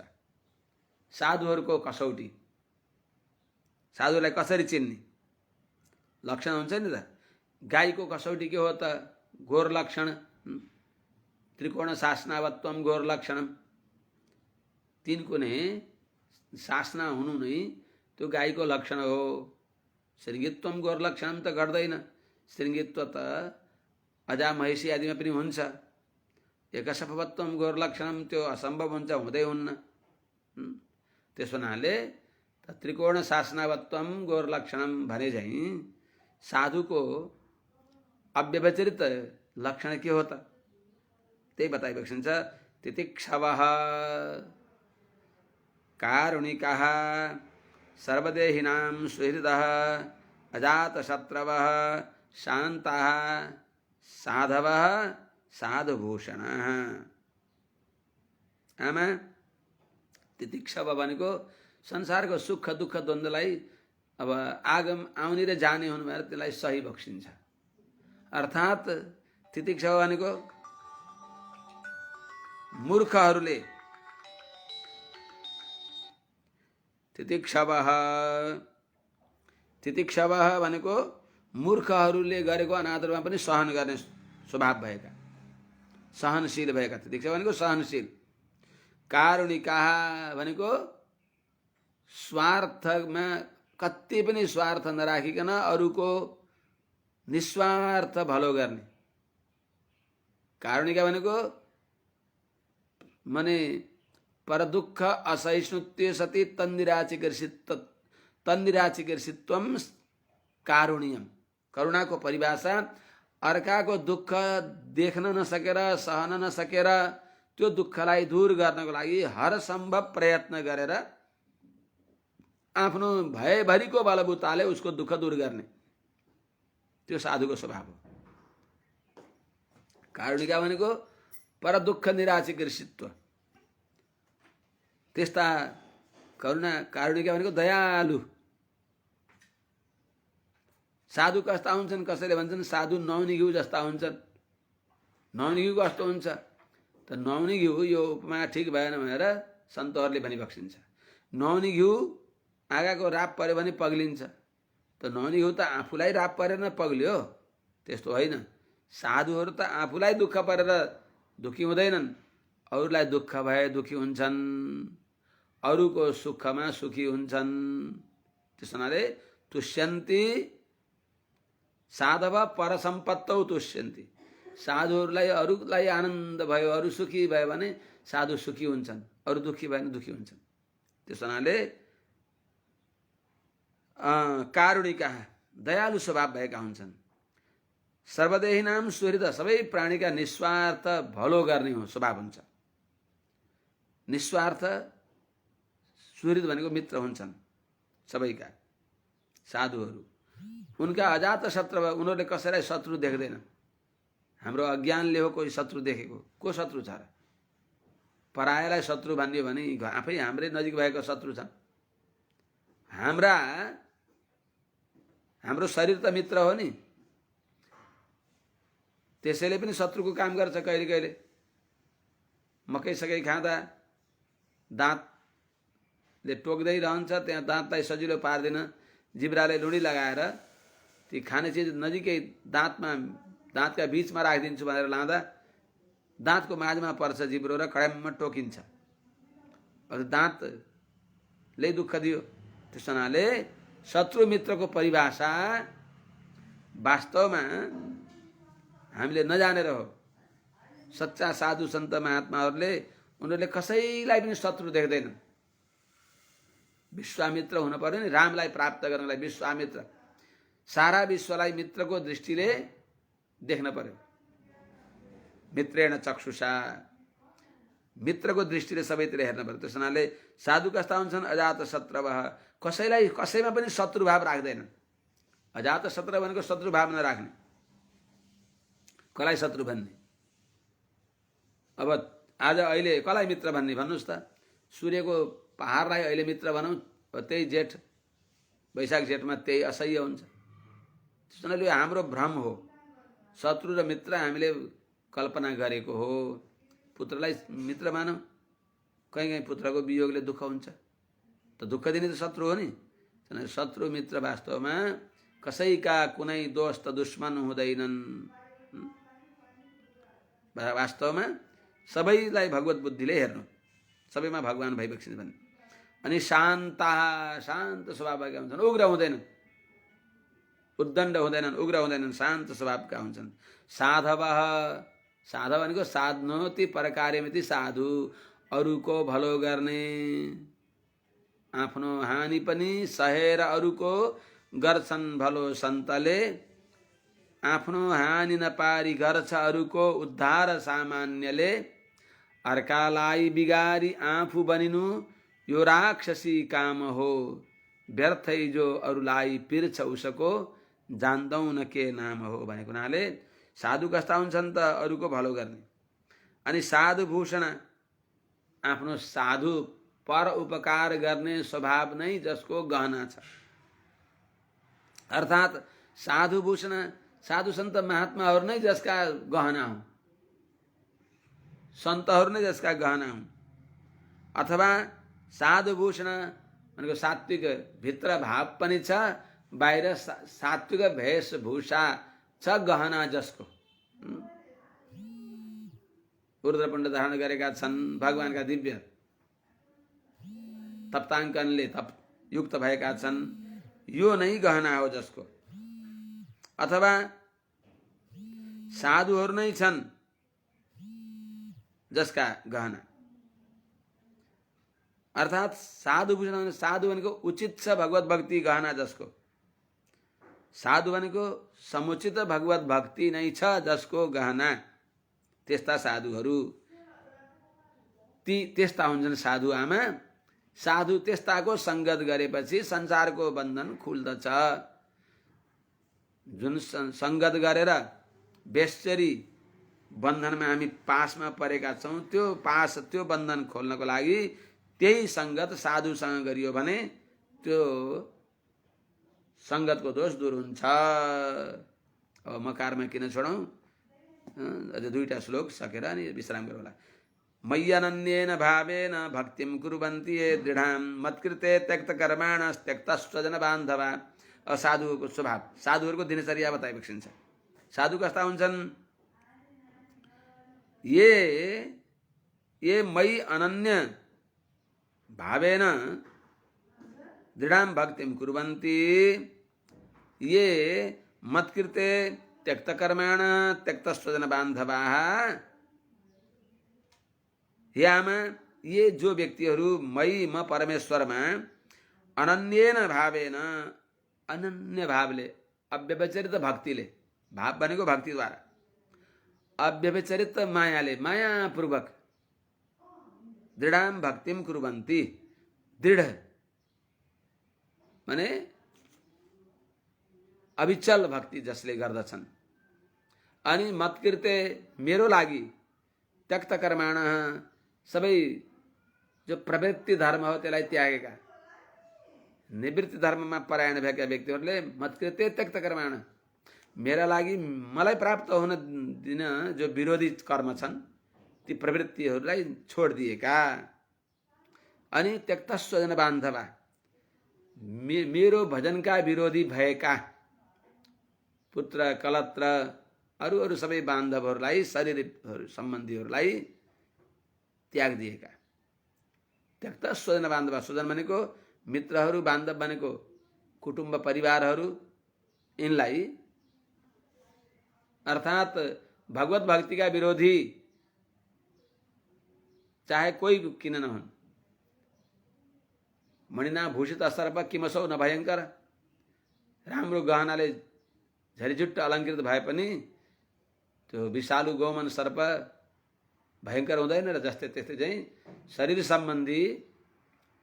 साधुहरूको कसौटी, साधुलाई कसरी चिन्ने लक्षण हुन्छ नि त। गाईको कसौटी के हो त? घोर लक्षण, त्रिकोण शासनावत्वम घोर लक्षणम। तिनको नै शासना हुनु नै त्यो गाईको लक्षण हो। श्रृङ्गित्वम घोर लक्षणम त गर्दैन। श्रृङ्गित्व त अजा महिषी आदिमा पनि हुन्छ। एकसफवत्वम घोर लक्षणम त्यो असम्भव हुन्छ, हुँदै हुन्न। त्यस हुनाले त्रिकोण शासनावत्वम घोर लक्षणम भने चाहिँ साधुको अव्यवचरित लक्षण के हो त? त्यही बताइबक्सिन्छ। तितिक्षवः कारुणिकः सर्वदेहिनां सुहृदः अजातशत्रवः शान्तः साधवः साधुभूषणः। आमा तितिक्षव भनेको संसारको सुख दुःख द्वन्द्वलाई अब आगम आउने र जाने हुनु भएर त्यसलाई सही बक्सिन्छ। अर्थात् तितिक्षव भनेको मूर्खहरूले, तितिक्षवः भनेको मूर्खहरूले गरेको अनादरमा पनि सहन गर्ने स्वभाव भएका, सहनशील भएका। तितिक्षव भनेको सहनशील। कारुणिकाः भनेको स्वार्थमा कति पनि स्वार्थ नराखिकन अरूको निस्वार्थ भलो गर्ने। कारुणिका भनेको माने परदुःख असहिष्णुत्य सति तन्निराचिकर्षित्वम कारुण्यम। करुणाको परिभाषा अर्काको दुःख देख्न नसकेर, सहन नसकेर त्यो दुःखलाई दूर गर्नको लागि हर सम्भव प्रयत्न गरेर आफ्नो भयभरिको बलबुताले उसको दुःख दूर गर्ने, त्यो साधुको स्वभाव हो। कारुणिका भनेको परदुःख निराचिकर्षित्व। त्यस्ता कारुणिका भनेको दयालु। साधु कस्ता हुन्छन्? कसैले भन्छन् साधु नौनी घिउ जस्ता हुन्छन्। नौनी घिउ कस्तो हुन्छ त? नौनी घिउ यो उपमा ठिक भएन भनेर सन्तहरूले भनी बक्सिन्छ। नौनी घिउ आगाको राप पर्यो भने पग्लिन्छ। त नौनी घिउ त आफूलाई राप परेर पग्ल्यो, त्यस्तो होइन। साधुहरू त आफूलाई दुःख परेर दुःखी हुँदैनन्, अरूलाई दुःख भए दुःखी हुन्छन्, अरूको सुखमा सुखी हुन्छन्। त्यस हुनाले तुष्यन्ति साधव परसम्पत्तौ तुष्यन्ति। साधुहरूलाई अरूलाई आनन्द भयो, अरू सुखी भयो भने साधु सुखी हुन्छन्, अरू दुखी भयो भने दुखी हुन्छन्। त्यस हुनाले कारुणिका दयालु स्वभाव भएका हुन्छन्। सर्वदेहिनाम सुहृद सबै प्राणीका निस्वार्थ भलो गर्ने हो स्वभाव हुन्छ। निस्वार्थ सुहृद भनेको मित्र हुन्छन् सबैका साधुहरू। उनका अजात शत्रु, उनीहरूले कसैलाई शत्रु देख्दैन। हाम्रो अज्ञानले हो कोही शत्रु देखेको, को शत्रु छ र? परायलाई शत्रु भन्यो भने आफै हाम्रै नजिक भएको शत्रु छ। हाम्रो शरीर त मित्र हो नि, त्यसैले पनि शत्रुको काम गर्छ कहिले कहिले। मकै सकै खाँदा दाँतले टोक्दै रहन्छ, त्यहाँ दाँतलाई सजिलो पार्दैन, जिब्राले लुडी लगाएर ती खाने चिज नजिकै दाँतका बीचमा राखिदिन्छु भनेर लाँदा दाँतको माझमा पर्छ जिब्रो र कड्याममा टोकिन्छ। दाँतले दुःख दियो। त्यस हुनाले शत्रु मित्रको परिभाषा वास्तवमा हामीले नजानेर हो। सच्चा साधु सन्त महात्माहरूले उनीहरूले कसैलाई पनि शत्रु देख्दैनन्। विश्वामित्र हुन पर्यो नि रामलाई प्राप्त गर्नलाई। विश्वामित्र सारा विश्वलाई मित्रको दृष्टिले देख्न पर्यो। मित्रेण चक्षुषा, मित्रको दृष्टिले सबैतिर हेर्न पर्यो। त्यस हुनाले साधु कस्ता हुन्छन्? अजात शत्रवः, कसैमा पनि शत्रुभाव राख्दैनन्। अजात शत्रु भनेको शत्रुभाव नराख्ने। कसलाई शत्रु भन्ने? अब आज अहिले कसलाई मित्र भन्ने भन्नुहोस् त? सूर्यको पहाडलाई अहिले मित्र भनौँ, त्यही जेठ वैशाख जेठमा त्यही असह्य हुन्छ। त्यसैले हाम्रो भ्रम हो। शत्रु र मित्र हामीले कल्पना गरेको हो। पुत्रलाई मित्र मानौँ, कहीँ पुत्रको वियोगले दुःख हुन्छ त दुःख दिने त शत्रु हो नि। शत्रु मित्र वास्तवमा कसैका कुनै दोस्त दुश्मन हुँदैनन्। वास्तवमा सबैलाई भगवत बुद्धिले हेर्नु, सबैमा भगवान भइबक्सिन्छ भन्ने। अनि शान्त स्वभाव भएका हुन्छन्, उग्र हुँदैनन्, उद्दण्ड हुँदैनन्, उग्र हुँदैनन्, शान्त स्वभावका हुन्छन्। साधव भनेको साध्नोति परकार्यमिति साधु, अरूको भलो गर्ने, आफ्नो हानि पनि सहेर अरूको गर्छन् भलो सन्तले। आफ्नो हानि नपारी गर्छ अरूको उद्धार सामान्यले। अर्कालाई बिगारी आफू बनिनु यो राक्षसी काम हो। व्यर्थै जो अरूलाई पिर्छ उसको जान्दैनौँ के नाम हो भनेको हुनाले साधु कस्ता हुन्छन् त? अरूको भलो गर्ने। अनि साधु भूषण, आफ्नो साधु पर उपकार गर्ने स्वभाव नै जसको गहना छ। अर्थात् साधु भूषण, साधु सन्त महात्माहरू नै जसका गहना हुन्, सन्तहरू नै जसका गहना हुन्। अथवा साधु भूषण भनेको सात्विक भित्र भाव पनि छ, बाहिर सात्विक वेशभूषा छ गहना जसको। ऊर्ध्वपुण्ड धारण गरेका छन्, भगवानका दिव्य तप्ताङ्कनले युक्त भएका छन्, यो नै गहना हो जसको। अथवा साधुहरू नै छन् जसका गहना। अर्थात् साधु भूषण, साधु भनेको उचित छ भगवत भक्ति गहना जसको। साधु भनेको समुचित भगवत भक्ति नै छ जसको गहना। त्यस्ता साधुहरू त्यस्ता हुन्छन् साधु आमा। साधु त्यस्ताको सङ्गत गरेपछि संसारको बन्धन खुल्दछ। जुन सङ्गत गरेर बेश्चरी बन्धनमा हामी पासमा परेका छौँ, त्यो बन्धन खोल्नको लागि त्यही सङ्गत साधुसँग गरियो भने त्यो सङ्गतको दोष दूर हुन्छ। अब मकारमा किन छोडौँ, अझ दुईटा श्लोक सकेर अनि विश्राम गरौँ होला। मय्यनन्येन भावेन भक्तिं कुर्वन्ति ये दृढां मत्कृते त्यक्त कर्माणस्त्यक्त स्वजन बान्धवा। साधुको स्वभाव, साधुहरूको दिनचर्या बताइबक्सिन्छ। साधु कस्ता हुन्छन्? ये मयि अनन्य भावेन दृढां भक्तिं कुर्वन्ति, ये मत्कृते त्यक्तकर्माण त्यक्तस्वजन बान्धवाः। हे आमा, ये जो व्यक्तिहरू मई म परमेश्वरमा अनन्येन भावेन, अनन्य भावले, अव्यभिचरित भक्तिले, भाव भनेको भक्तिद्वारा, अव्यभिचरित मायाले, मायापूर्वक दृढां भक्तिम कुर्वन्ति, दृढ माने अविचल भक्ति जसले गर्दछन्, अनि मत्कृते मेरो लागि त्यक्त कर्माण सबै जो प्रवृत्ति धर्म हो त्यसलाई त्यागेका, निवृत्ति धर्ममा परायण भएका व्यक्तिहरूले मत्कृते त्यक्त कर्माण, मेरा लागि मलाई प्राप्त हुन दिन जो विरोधी कर्म छन् ती प्रवृत्तिहरूलाई छोडिदिएका, अनि त्यक्त स्वजन बान्धवा, मेरो भजनका विरोधी भएका पुत्र कलत्र अरू अरू सबै बान्धवहरूलाई, शरीर सम्बन्धीहरूलाई त्याग दिएका। त्यक्त स्वजन बान्धवा, स्वजन भनेको मित्रहरू, बान्धव भनेको कुटुम्ब परिवारहरू, यिनलाई अर्थात् भगवत भक्तिका विरोधी चाहे कोही किन नहुन्, मणिना भूषित सर्प किमसौ न भयङ्कर, राम्रो गहनाले झरीझुट्ट अलङ्कृत भए पनि त्यो विषालु गौमन सर्प भयङ्कर हुँदैन र, जस्तै त्यस्तै चाहिँ शरीर सम्बन्धी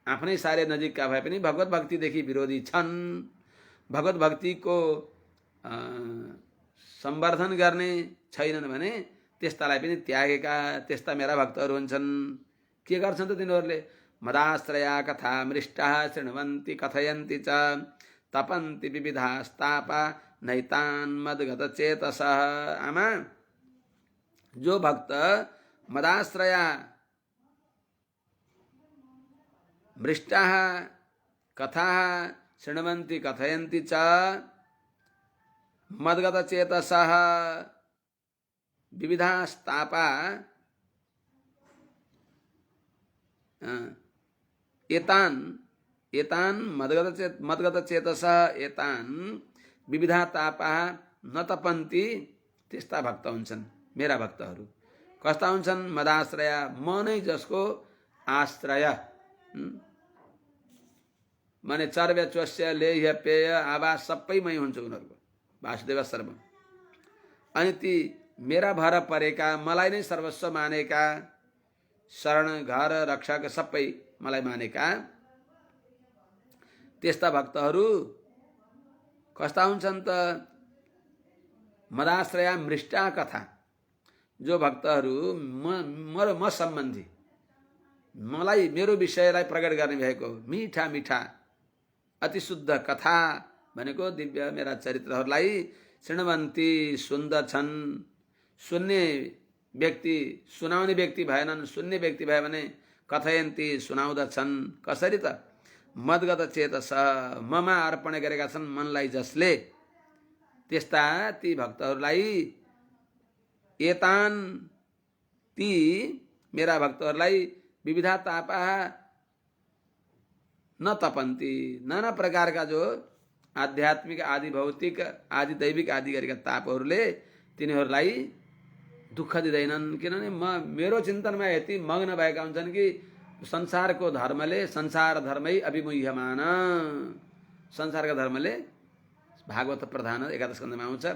आफ्नै सारे नजिकका भए पनि भगवत भक्तिदेखि विरोधी छन्, भगवत भक्तिको सम्वर्धन गर्ने छैनन् भने त्यस्तालाई पनि त्यागेका, त्यस्ता मेरा भक्तहरू हुन्छन्। के गर्छन् त तिनीहरूले? मदाश्रया कथा मृष्टा शृण्वन्ति कथयन्ति च तपन्ति विविधास्तापा नैतान् मदगत चेतसः। आमा, जो भक्त मदाश्रया मृष्टा कथा शृण्वन्ति कथयन्ति च मदगत चेतसः विविधास्तापा एतान् मदगत चेतसः एतान् विविधा तापा न तपन्ति, त्यस्ता भक्त हुन्छन् मेरा भक्तहरू। कस्ता हुन्छन्? मदाश्रया, म नै जसको आश्रय, माने चर्व्य चोष्य लेह्य पेय आवास सबै मै हुन्छु उनीहरूको, वासुदेव सर्व। अनि ती मेरा भर परेका, मलाई नै सर्वस्व मानेका, शरण घर रक्षक सबै मलाई मानेका त्यस्ता भक्तहरू कस्ता हुन्छन् त? मदाश्रया मृष्टा कथा, जो भक्तहरू म सम्बन्धी, मलाई मेरो विषयलाई प्रकट गर्ने भएको मिठा मिठा अति शुद्ध कथा भनेको दिव्य मेरा चरित्रहरूलाई शृण्वन्ति सुन्दछन्। सुन्ने व्यक्ति, सुनाउने व्यक्ति भएनन्, सुन्ने व्यक्ति भयो भने कथयन्ति सुनाउँदछन्। कसरी त? मदगत चेतस, ममा अर्पण गरेका छन् मनलाई जसले, त्यस्ता ती भक्तहरूलाई, एतान् ती मेरा भक्तहरूलाई विविधा तापा न तपन्ति, नाना प्रकारका जो आध्यात्मिक आदि भौतिक आदि दैविक आदि गरेका तापहरूले तिनीहरूलाई दुःख दिँदैनन्। किनभने मेरो चिन्तनमा यति मग्न भएका हुन्छन् कि संसारको धर्मले, संसार धर्मै अभिमुह्यमान, संसारका धर्मले भागवत प्रधान 11 स्कन्धमा आउँछ।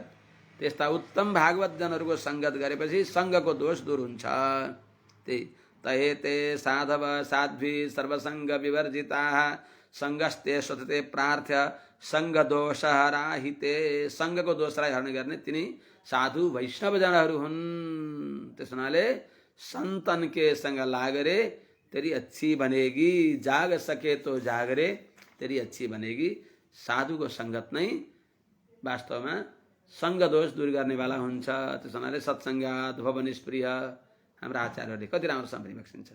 त्यस्ता उत्तम भागवत जनहरूको सङ्गत गरेपछि सङ्गको दोष दूर हुन्छ। त्यही तहेते साधव साध्वी सर्वसङ्ग विवर्जिताः सङ्गस्ते स्वतते प्रार्थ्य सङ्ग दोष हराहिते। सङ्गको दोषलाई हरण गर्ने तिनी साधु वैष्णव जनहरू हुन्। त्यस हुनाले संतन के संग लागरे तेरी अच्छी बनेगी, जाग सके तो जागरे तेरी अच्छी बनेगी। साधु को संगत नै वास्तवमा संग दोष दूर गर्नेवाला हुन्छ। त्यस हुनाले सत्सङ्गात् भव निष्प्रिय। हाम्रा आचार्यहरूले कति राम्रोसँग भनिबक्सिन्छ।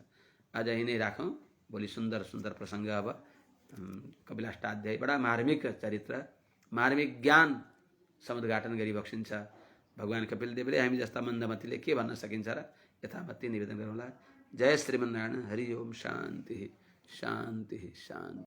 आज यही नै राखौँ। भोलि सुन्दर सुन्दर प्रसङ्ग। अब कपिलाष्टाध्यायबाट मार्मिक चरित्र, मार्मिक ज्ञान समुद्घाटन गरिबक्सिन्छ भगवान कपिलदेवले। हामी जस्ता मन्दमतीले के भन्न सकिन्छ र यथामति निवेदन गरौँला। जय श्रीमन्नारायण। हरि ओम। शान्ति शान्ति शान्ति।